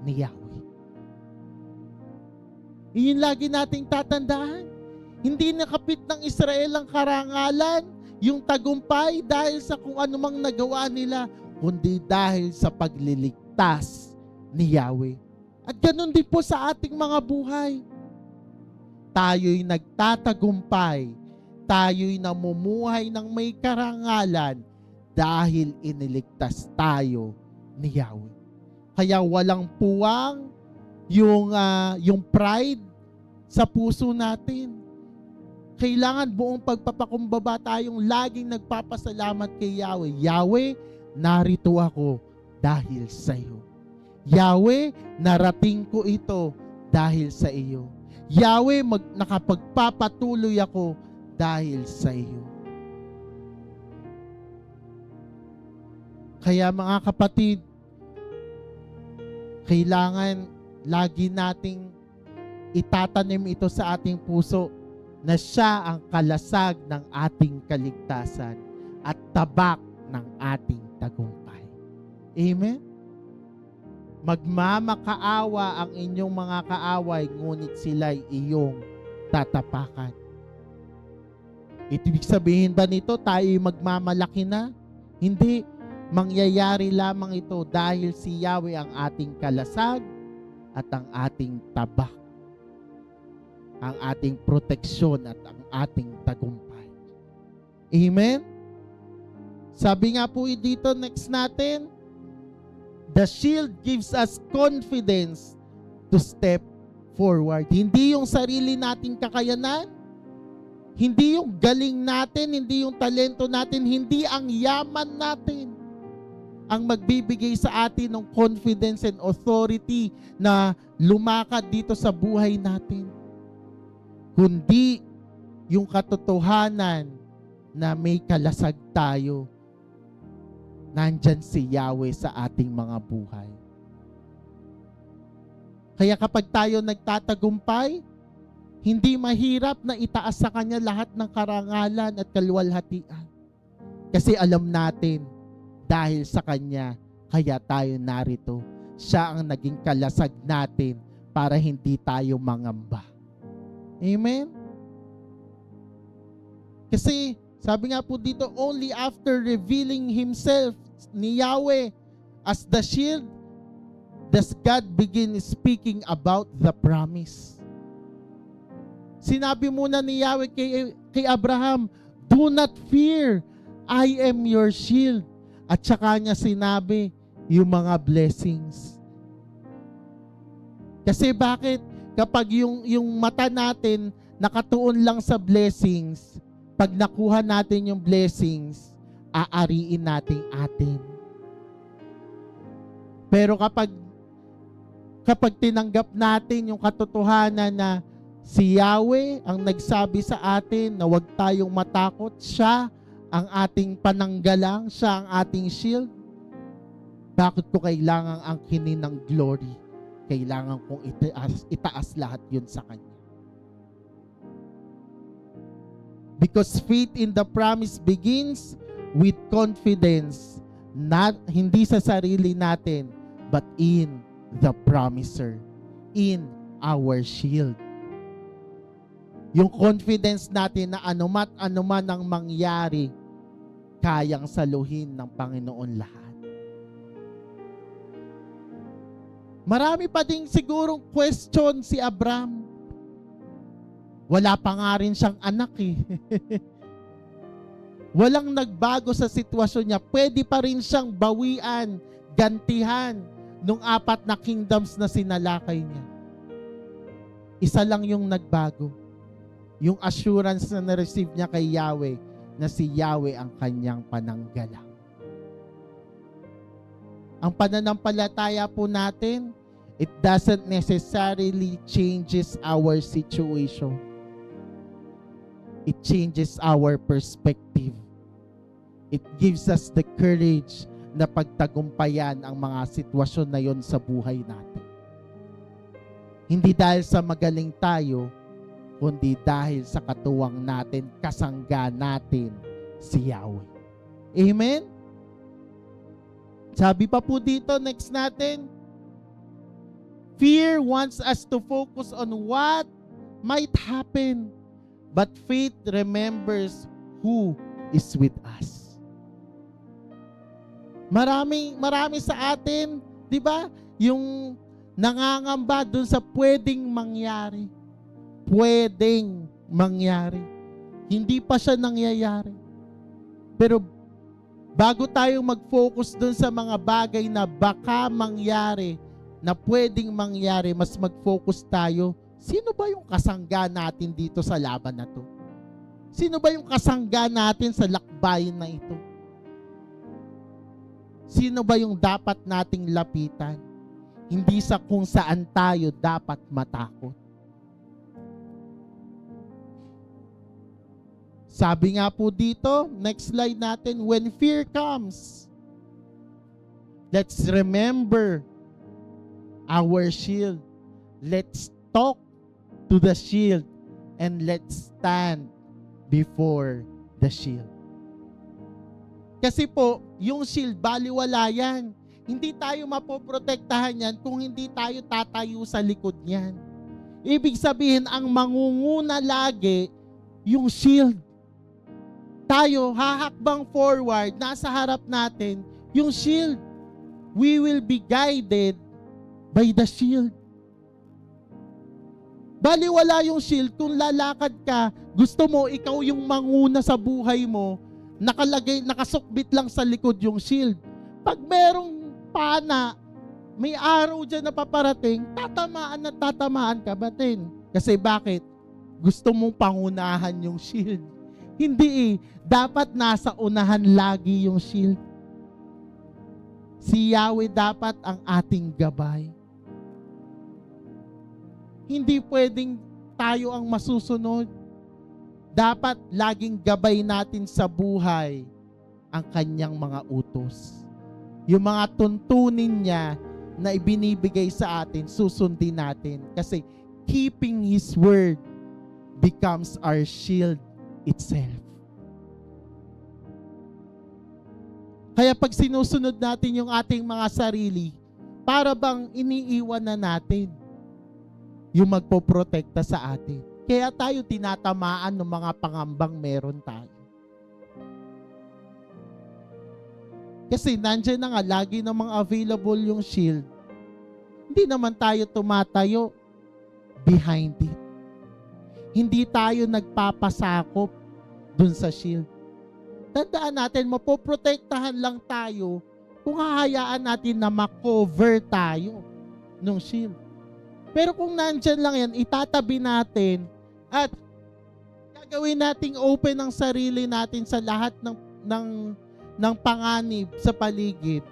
ni Yahweh. Iyon lagi nating tatandaan. Hindi nakapit ng Israel ang karangalan, yung tagumpay dahil sa kung anumang nagawa nila, kundi dahil sa pagliligtas ni Yahweh. At ganun din po sa ating mga buhay. Tayo'y nagtatagumpay, tayo'y namumuhay ng may karangalan dahil iniligtas tayo ni Yahweh. Kaya walang puwang yung pride sa puso natin. Kailangan buong pagpapakumbaba tayong laging nagpapasalamat kay Yahweh. Yahweh, narito ako dahil sa iyo. Yahweh, narating ko ito dahil sa iyo. Yahweh, nakapagpapatuloy ako dahil sa iyo. Kaya mga kapatid, kailangan lagi nating itatanim ito sa ating puso na siya ang kalasag ng ating kaligtasan at tabak ng ating tagumpay. Amen? Magmamakaawa ang inyong mga kaaway, ngunit sila'y iyong tatapakan. Ibig sabihin ba nito tayo'y magmamalaki na? Hindi. Mangyayari lamang ito dahil si Yahweh ang ating kalasag at ang ating tabak, ang ating proteksyon at ang ating tagumpay. Amen? Sabi nga po dito, next natin, the shield gives us confidence to step forward. Hindi yung sarili nating kakayanan, hindi yung galing natin, hindi yung talento natin, hindi ang yaman natin ang magbibigay sa atin ng confidence and authority na lumakad dito sa buhay natin, kundi yung katotohanan na may kalasag tayo. Nandyan si Yahweh sa ating mga buhay. Kaya kapag tayo nagtatagumpay, hindi mahirap na itaas sa Kanya lahat ng karangalan at kaluwalhatian. Kasi alam natin, dahil sa Kanya, kaya tayo narito. Siya ang naging kalasag natin para hindi tayo mangamba. Amen? Kasi, sabi nga po dito, only after revealing Himself ni Yahweh as the shield, does God begin speaking about the promise. Sinabi muna ni Yahweh kay Abraham, do not fear, I am your shield. At saka niya sinabi yung mga blessings. Kasi bakit? Kapag yung mata natin nakatuon lang sa blessings, pag nakuha natin yung blessings, aariin natin atin. Pero kapag tinanggap natin yung katotohanan na si Yahweh ang nagsabi sa atin na huwag tayong matakot, siya ang ating pananggalang, siya ang ating shield, bakit ko kailangang angkinin ng glory? Kailangan kong itaas lahat yun sa Kanya. Because faith in the promise begins with confidence, hindi sa sarili natin, but in the promiser, in our shield. Yung confidence natin na anuman ang mangyari, kayang saluhin ng Panginoon lahat. Marami pa ding sigurong question si Abraham. Wala pa nga rin siyang anak eh. Walang nagbago sa sitwasyon niya. Pwede pa rin siyang bawian, gantihan nung 4 na kingdoms na sinalakay niya. Isa lang yung nagbago. Yung assurance na na-receive niya kay Yahweh na si Yahweh ang kanyang pananggalang. Ang pananampalataya po natin, it doesn't necessarily changes our situation. It changes our perspective. It gives us the courage na pagtagumpayan ang mga sitwasyon na yon sa buhay natin. Hindi dahil sa magaling tayo, kundi dahil sa katuwang natin, kasangga natin si Yahweh. Amen? Sabi pa po dito, next natin, fear wants us to focus on what might happen, but faith remembers who is with us. Marami sa atin, di ba? Yung nangangamba dun sa pwedeng mangyari. Pwedeng mangyari. Hindi pa siya nangyayari. Pero bago tayo mag-focus dun sa mga bagay na baka mangyari, na pwedeng mangyari, mas mag-focus tayo, sino ba yung kasangga natin dito sa laban na to? Sino ba yung kasangga natin sa lakbayin na ito? Sino ba yung dapat nating lapitan? Hindi sa kung saan tayo dapat matakot. Sabi nga po dito, next slide natin, when fear comes, let's remember our shield. Let's talk to the shield and let's stand before the shield. Kasi po, yung shield, baliwala yan. Hindi tayo mapoprotektahan yan kung hindi tayo tatayo sa likod niyan. Ibig sabihin, ang mangunguna lagi, yung shield. Tayo, hahakbang forward, nasa harap natin, yung shield. We will be guided by the shield. Baliwala yung shield kung lalakad ka, gusto mo ikaw yung manguna sa buhay mo, nakasukbit lang sa likod yung shield. Pag merong pana, may araw dyan na paparating, tatamaan ka batin. Kasi bakit? Gusto mong pangunahan yung shield. Hindi eh. Dapat nasa unahan lagi yung shield. Si Yahweh dapat ang ating gabay. Hindi pwedeng tayo ang masusunod. Dapat laging gabay natin sa buhay ang kanyang mga utos. Yung mga tuntunin niya na ibinibigay sa atin, susundin natin. Kasi keeping His word becomes our shield itself. Kaya pag sinusunod natin yung ating mga sarili, para bang iniiwan na natin yung magpoprotekta sa atin. Kaya tayo tinatamaan ng mga pangambang meron tayo. Kasi nandiyan na nga, lagi namang available yung shield. Hindi naman tayo tumatayo behind it. Hindi tayo nagpapasakop dun sa shield. Tandaan natin, mapoprotektahan lang tayo kung hahayaan natin na makover tayo ng shield. Pero kung nandyan lang yan, itatabi natin at gagawin nating open ang sarili natin sa lahat ng panganib sa paligid,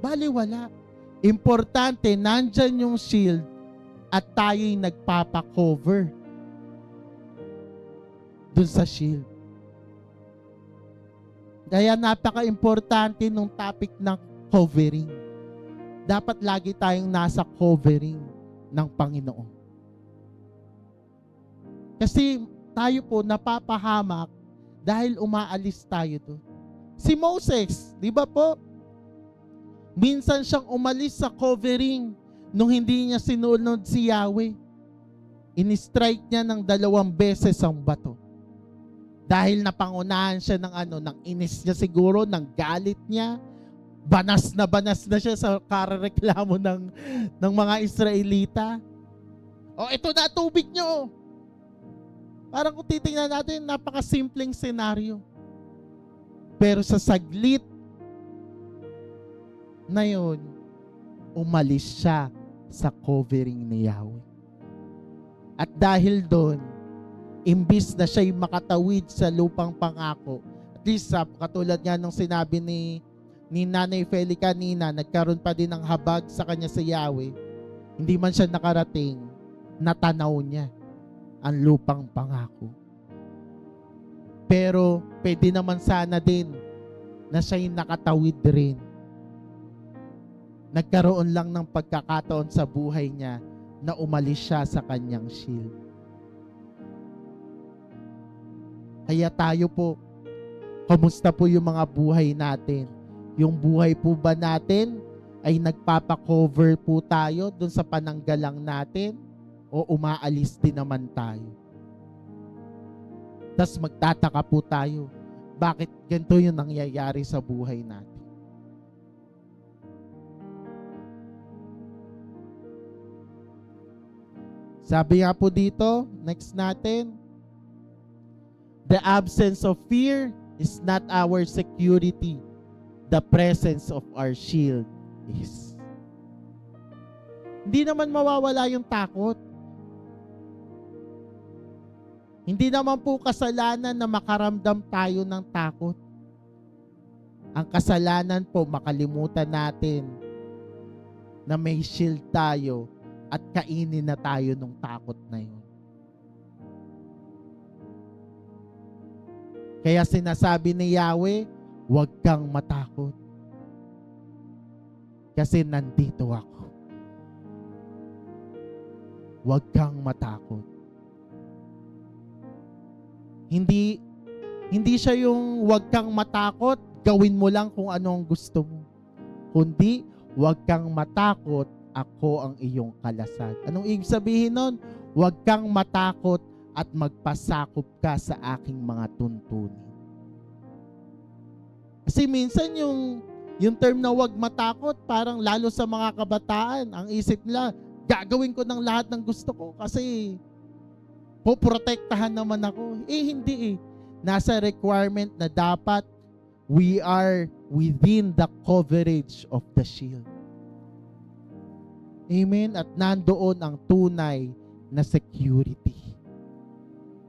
baliwala. Importante, nandyan yung shield at tayo'y nagpapakover dun sa shield. Kaya napaka-importante nung topic ng covering. Dapat lagi tayong nasa covering ng Panginoon. Kasi tayo po napapahamak dahil umaalis tayo doon. Si Moses, di ba po? Minsan siyang umalis sa covering nung hindi niya sinunod si Yahweh. In-strike niya ng 2 beses ang bato. Dahil napangunahan siya ng inis niya siguro, ng galit niya. Banas na siya sa karareklamo ng mga Israelita. O, ito na tubig nyo. Parang kung titingnan natin, napakasimpleng senaryo. Pero sa saglit na yun, umalis siya sa covering ni Yahweh. At dahil doon, imbis na siya'y makatawid sa lupang pangako, at least katulad nga nung sinabi ni Nanay Feli kanina, nagkaroon pa din ng habag sa kanya sa Yahweh, hindi man siya nakarating, natanaw niya ang lupang pangako. Pero pwede naman sana din na siya'y nakatawid rin. Nagkaroon lang ng pagkakataon sa buhay niya na umalis siya sa kanyang shield. Kaya tayo po, kamusta po yung mga buhay natin? Yung buhay po ba natin ay nagpapakover po tayo dun sa pananggalang natin o umaalis din naman tayo? Tas magtataka po tayo, bakit ganito yung nangyayari sa buhay natin? Sabi nga po dito, next natin, the absence of fear is not our security. The presence of our shield is. Hindi naman mawawala yung takot. Hindi naman po kasalanan na makaramdam tayo ng takot. Ang kasalanan po, makalimutan natin na may shield tayo at kainin na tayo ng takot na yun. Kaya sinasabi ni Yahweh, huwag kang matakot. Kasi nandito ako. Huwag kang matakot. Hindi siya yung huwag kang matakot, gawin mo lang kung ano ang gusto mo. Kundi, huwag kang matakot, ako ang iyong kalasag. Anong ibig sabihin nun? Huwag kang matakot at magpasakop ka sa aking mga tuntunin. Kasi minsan yung term na huwag matakot, parang lalo sa mga kabataan, ang isip nila, gagawin ko ng lahat ng gusto ko kasi poprotektahan naman ako. Hindi eh. nasa requirement na dapat we are within the coverage of the shield. Amen? At nandoon ang tunay na security.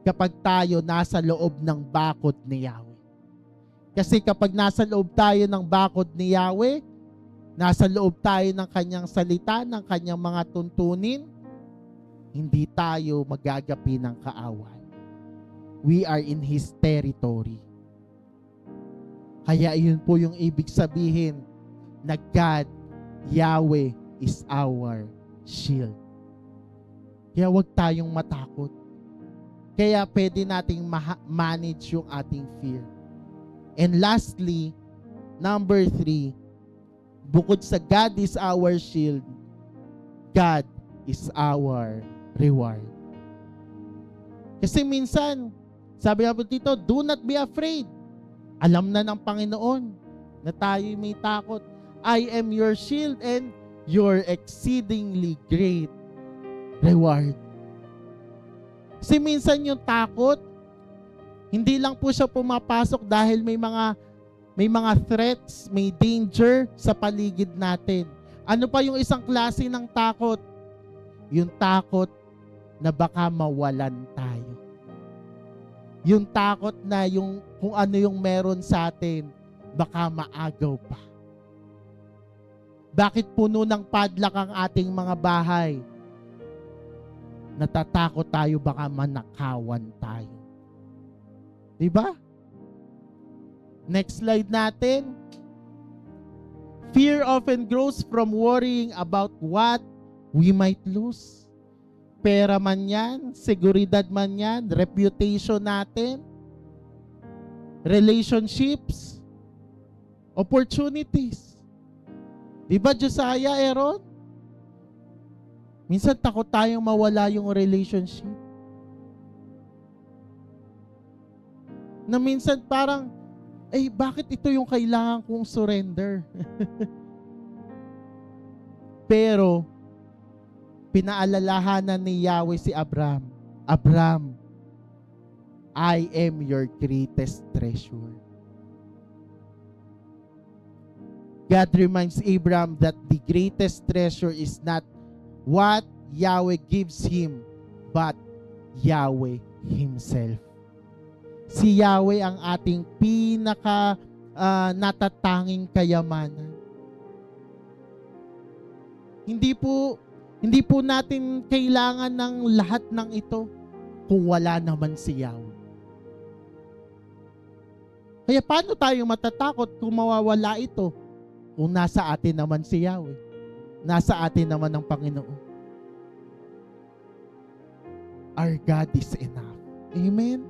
Kapag tayo nasa loob ng bakod ni Yahweh. Kasi kapag nasa loob tayo ng bakod ni Yahweh, nasa loob tayo ng kanyang salita, ng kanyang mga tuntunin, hindi tayo magagapi ng kaaway. We are in His territory. Kaya yun po yung ibig sabihin na God, Yahweh, is our shield. Kaya huwag tayong matakot. Kaya pwede nating manage yung ating fear. And lastly, number 3, bukod sa God is our shield, God is our reward. Kasi minsan, sabi nga po dito, do not be afraid. Alam na ng Panginoon na tayo may takot. I am your shield and your exceedingly great reward. Kasi minsan yung takot, hindi lang po siya pumapasok dahil may mga threats, may danger sa paligid natin. Ano pa yung isang klase ng takot? Yung takot na baka mawalan tayo. Yung takot na yung kung ano yung meron sa atin, baka maagaw pa. Bakit puno ng padlock ang ating mga bahay? Natatakot tayo baka manakawan tayo. Diba? Next slide natin. Fear often grows from worrying about what we might lose. Pera man yan, seguridad man yan, reputation natin, relationships, opportunities. Diba, Josiah, Aaron? Minsan takot tayong mawala yung relationship. Na minsan parang, bakit ito yung kailangan kong surrender? Pero, pinaalalahanan ni Yahweh si Abraham, Abraham, I am your greatest treasure. God reminds Abraham that the greatest treasure is not what Yahweh gives him, but Yahweh Himself. Si Yahweh ang ating pinaka natatanging kayamanan. Hindi po natin kailangan ng lahat ng ito kung wala naman si Yahweh. Kaya paano tayo matatakot kung mawawala ito? Kung nasa atin naman si Yahweh. Nasa atin naman ang Panginoon. Our God is enough. Amen?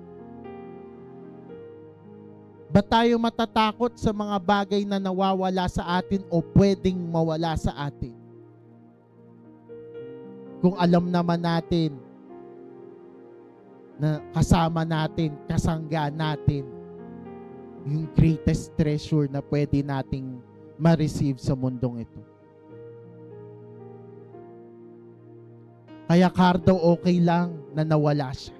Ba tayo matatakot sa mga bagay na nawawala sa atin o pwedeng mawala sa atin? Kung alam naman natin na kasama natin, kasangga natin, yung greatest treasure na pwede nating ma-receive sa mundong ito. Kaya Cardo, okay lang na nawala siya.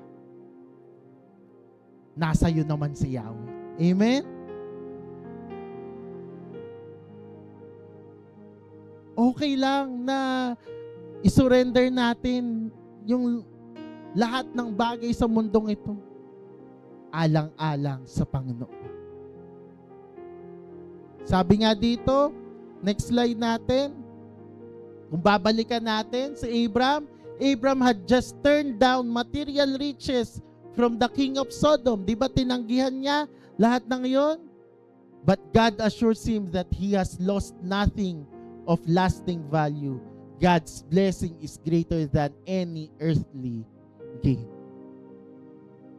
Nasa iyo naman si Yahweh. Amen? Okay lang na isurrender natin yung lahat ng bagay sa mundong ito. Alang-alang sa Panginoon. Sabi nga dito, next slide natin, kung babalikan natin si Abraham, Abraham had just turned down material riches from the king of Sodom. Di ba tinanggihan niya lahat ng iyon? But God assures him that he has lost nothing of lasting value. God's blessing is greater than any earthly gain.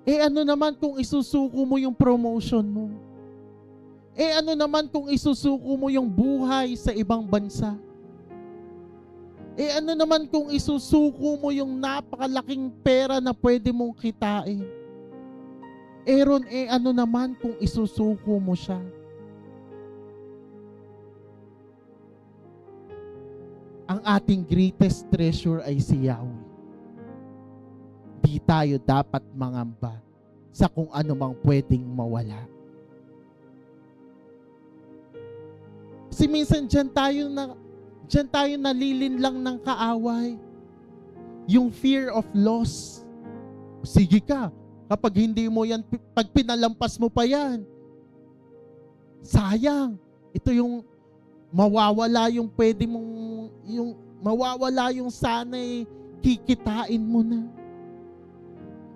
Ano naman kung isusuko mo yung promotion mo? Ano naman kung isusuko mo yung buhay sa ibang bansa? Ano naman kung isusuko mo yung napakalaking pera na pwede mong kitain? Aaron, ano naman kung isusuko mo siya? Ang ating greatest treasure ay si Yahweh. Di tayo dapat mangamba sa kung ano mang pwedeng mawala. Kasi minsan dyan tayo nalilinlang ng kaaway. Yung fear of loss. Sige ka, kapag hindi mo yan, pag pinalampas mo pa yan, sayang. Ito yung mawawala yung pwede mong, yung mawawala yung sana'y kikitain mo na.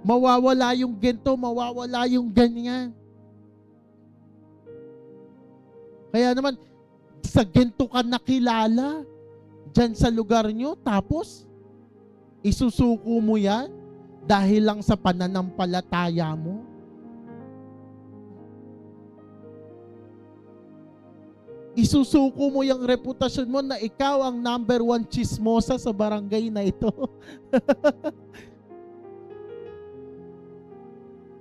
Mawawala yung ganito, mawawala yung ganyan. Kaya naman, sa ganito ka nakilala, dyan sa lugar nyo, tapos, isusuko mo yan dahil lang sa pananampalataya mo. Isusuko mo yung reputasyon mo na ikaw ang number 1 chismosa sa barangay na ito.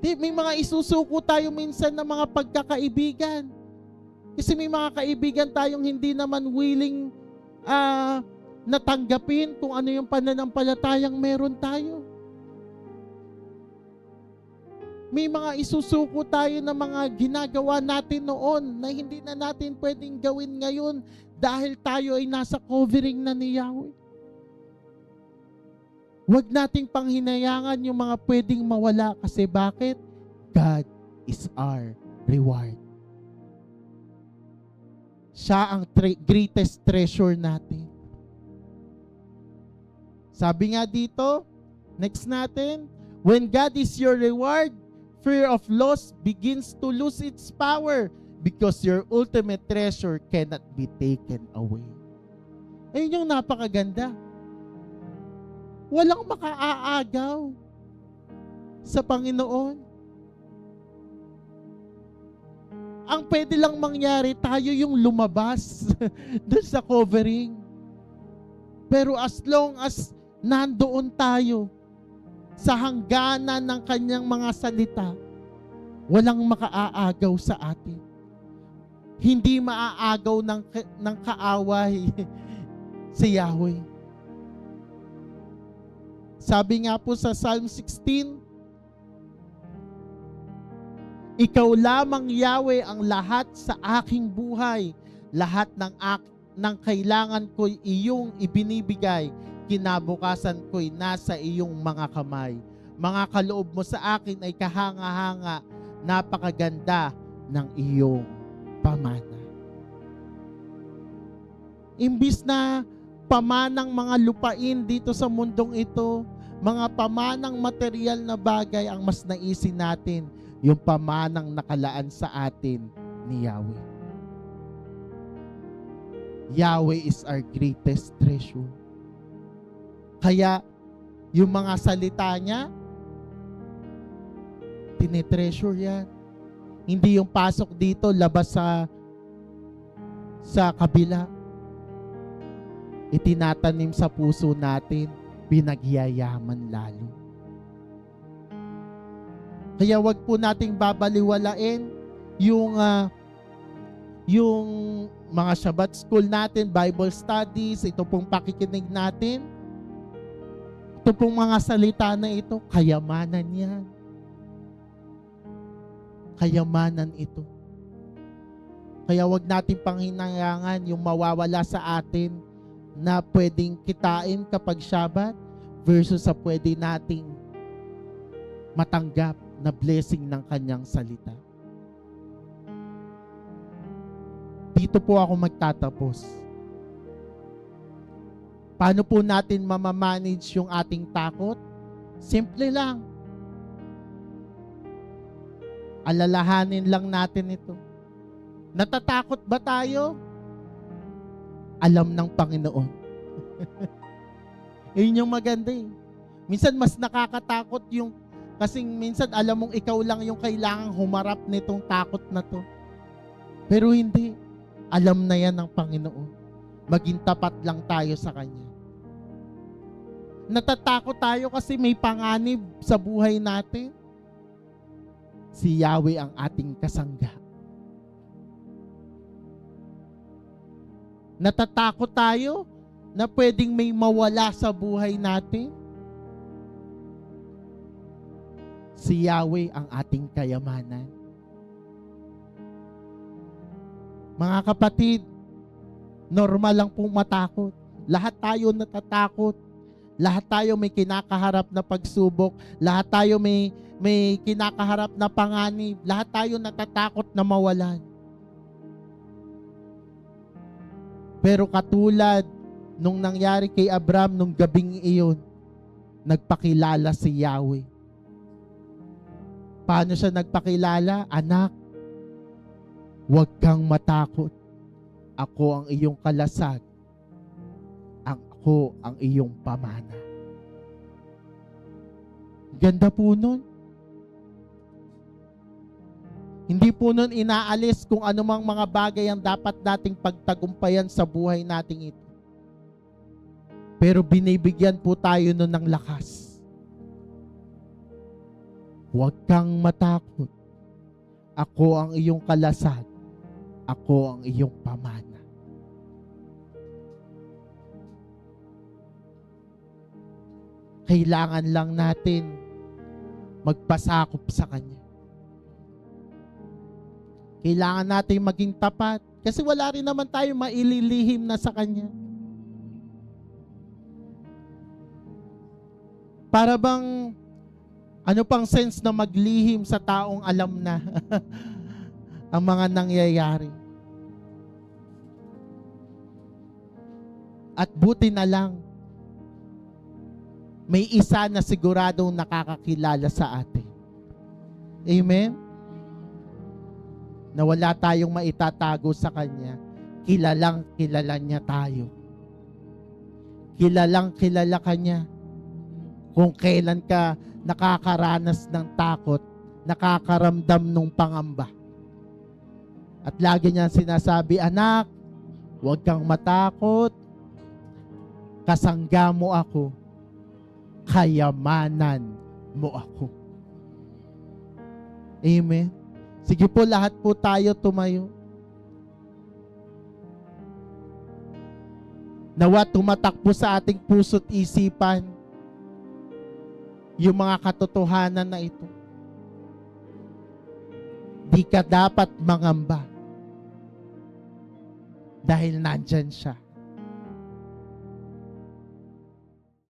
May mga isusuko tayo minsan ng mga pagkakaibigan. Kasi may mga kaibigan tayong hindi naman willing natanggapin kung ano yung pananampalatayang meron tayo. May mga isusuko tayo ng mga ginagawa natin noon na hindi na natin pwedeng gawin ngayon dahil tayo ay nasa covering na ni Yahweh. Huwag nating panghinayangan yung mga pwedeng mawala kasi bakit? God is our reward. Siya ang greatest treasure natin. Sabi nga dito, next natin, when God is your reward, fear of loss begins to lose its power because your ultimate treasure cannot be taken away. Ayun yung napakaganda. Walang makaaagaw sa Panginoon. Ang pwede lang mangyari, tayo yung lumabas doon sa covering. Pero as long as nandoon tayo sa hangganan ng kanyang mga salita, walang makaaagaw sa atin. Hindi maaagaw ng kaaway si Yahweh. Sabi nga po sa Psalm 16, ikaw lamang Yahweh ang lahat sa aking buhay. Lahat ng kailangan ko'y iyong ibinibigay. Kinabukasan ko'y nasa iyong mga kamay. Mga kaloob mo sa akin ay kahanga-hanga. Napakaganda ng iyong pamana. Imbis na pamanang mga lupain dito sa mundong ito, mga pamanang material na bagay ang mas naisin natin, yung pamanang nakalaan sa atin ni Yahweh. Yahweh is our greatest treasure. Kaya, yung mga salita niya, tinetreasure yan. Hindi yung pasok dito, labas sa kabila. Itinatanim sa puso natin, pinagyayaman lalo. Kaya wag po nating babaliwalain yung mga Shabbat school natin, Bible studies, ito pong pakikinig natin. Ito pong mga salita na ito, kayamanan yan. Kayamanan ito. Kaya wag natin panghinayangan yung mawawala sa atin na pwedeng kitain kapag Shabbat versus sa pwede nating matanggap na blessing ng kanyang salita. Dito po ako magtatapos. Paano po natin mamamanage yung ating takot? Simple lang. Alalahanin lang natin ito. Natatakot ba tayo? Alam ng Panginoon. Yun yung maganda eh. Minsan mas nakakatakot yung kasing minsan alam mong ikaw lang yung kailangang humarap nitong takot na to. Pero hindi. Alam na yan ng Panginoon. Maging tapat lang tayo sa Kanya. Natatakot tayo kasi may panganib sa buhay natin. Si Yahweh ang ating kasangga. Natatakot tayo na pwedeng may mawala sa buhay natin. Si Yahweh ang ating kayamanan. Mga kapatid, normal lang pong matakot. Lahat tayo natatakot. Lahat tayo may kinakaharap na pagsubok. Lahat tayo may kinakaharap na panganib. Lahat tayo natatakot na mawalan. Pero katulad nung nangyari kay Abraham nung gabing iyon, nagpakilala si Yahweh. Paano siya nagpakilala? Anak, huwag kang matakot. Ako ang iyong kalasag. Ako ang iyong pamana. Ganda po nun. Hindi po nun inaalis kung anumang mga bagay ang dapat nating pagtagumpayan sa buhay nating ito. Pero binibigyan po tayo nun ng lakas. Huwag kang matakot. Ako ang iyong kalasag. Ako ang iyong pamana. Kailangan lang natin magpasakop sa Kanya. Kailangan natin maging tapat kasi wala rin naman tayo maililihim na sa Kanya. Para bang ano pang sense na maglihim sa taong alam na ang mga nangyayari. At buti na lang may isa na siguradong nakakakilala sa atin. Amen? Na wala tayong maitatago sa Kanya. Kilalang kilala niya tayo. Kilalang kilala ka niya. Kung kailan ka nakakaranas ng takot, nakakaramdam ng pangamba. At lagi niya sinasabi, anak, huwag kang matakot. Kasangga mo ako. Kayamanan mo ako. Amen. Sige po, lahat po tayo tumayo. Nawa tumatak po sa ating puso't isipan yung mga katotohanan na ito. Di ka dapat mangamba dahil nandyan siya.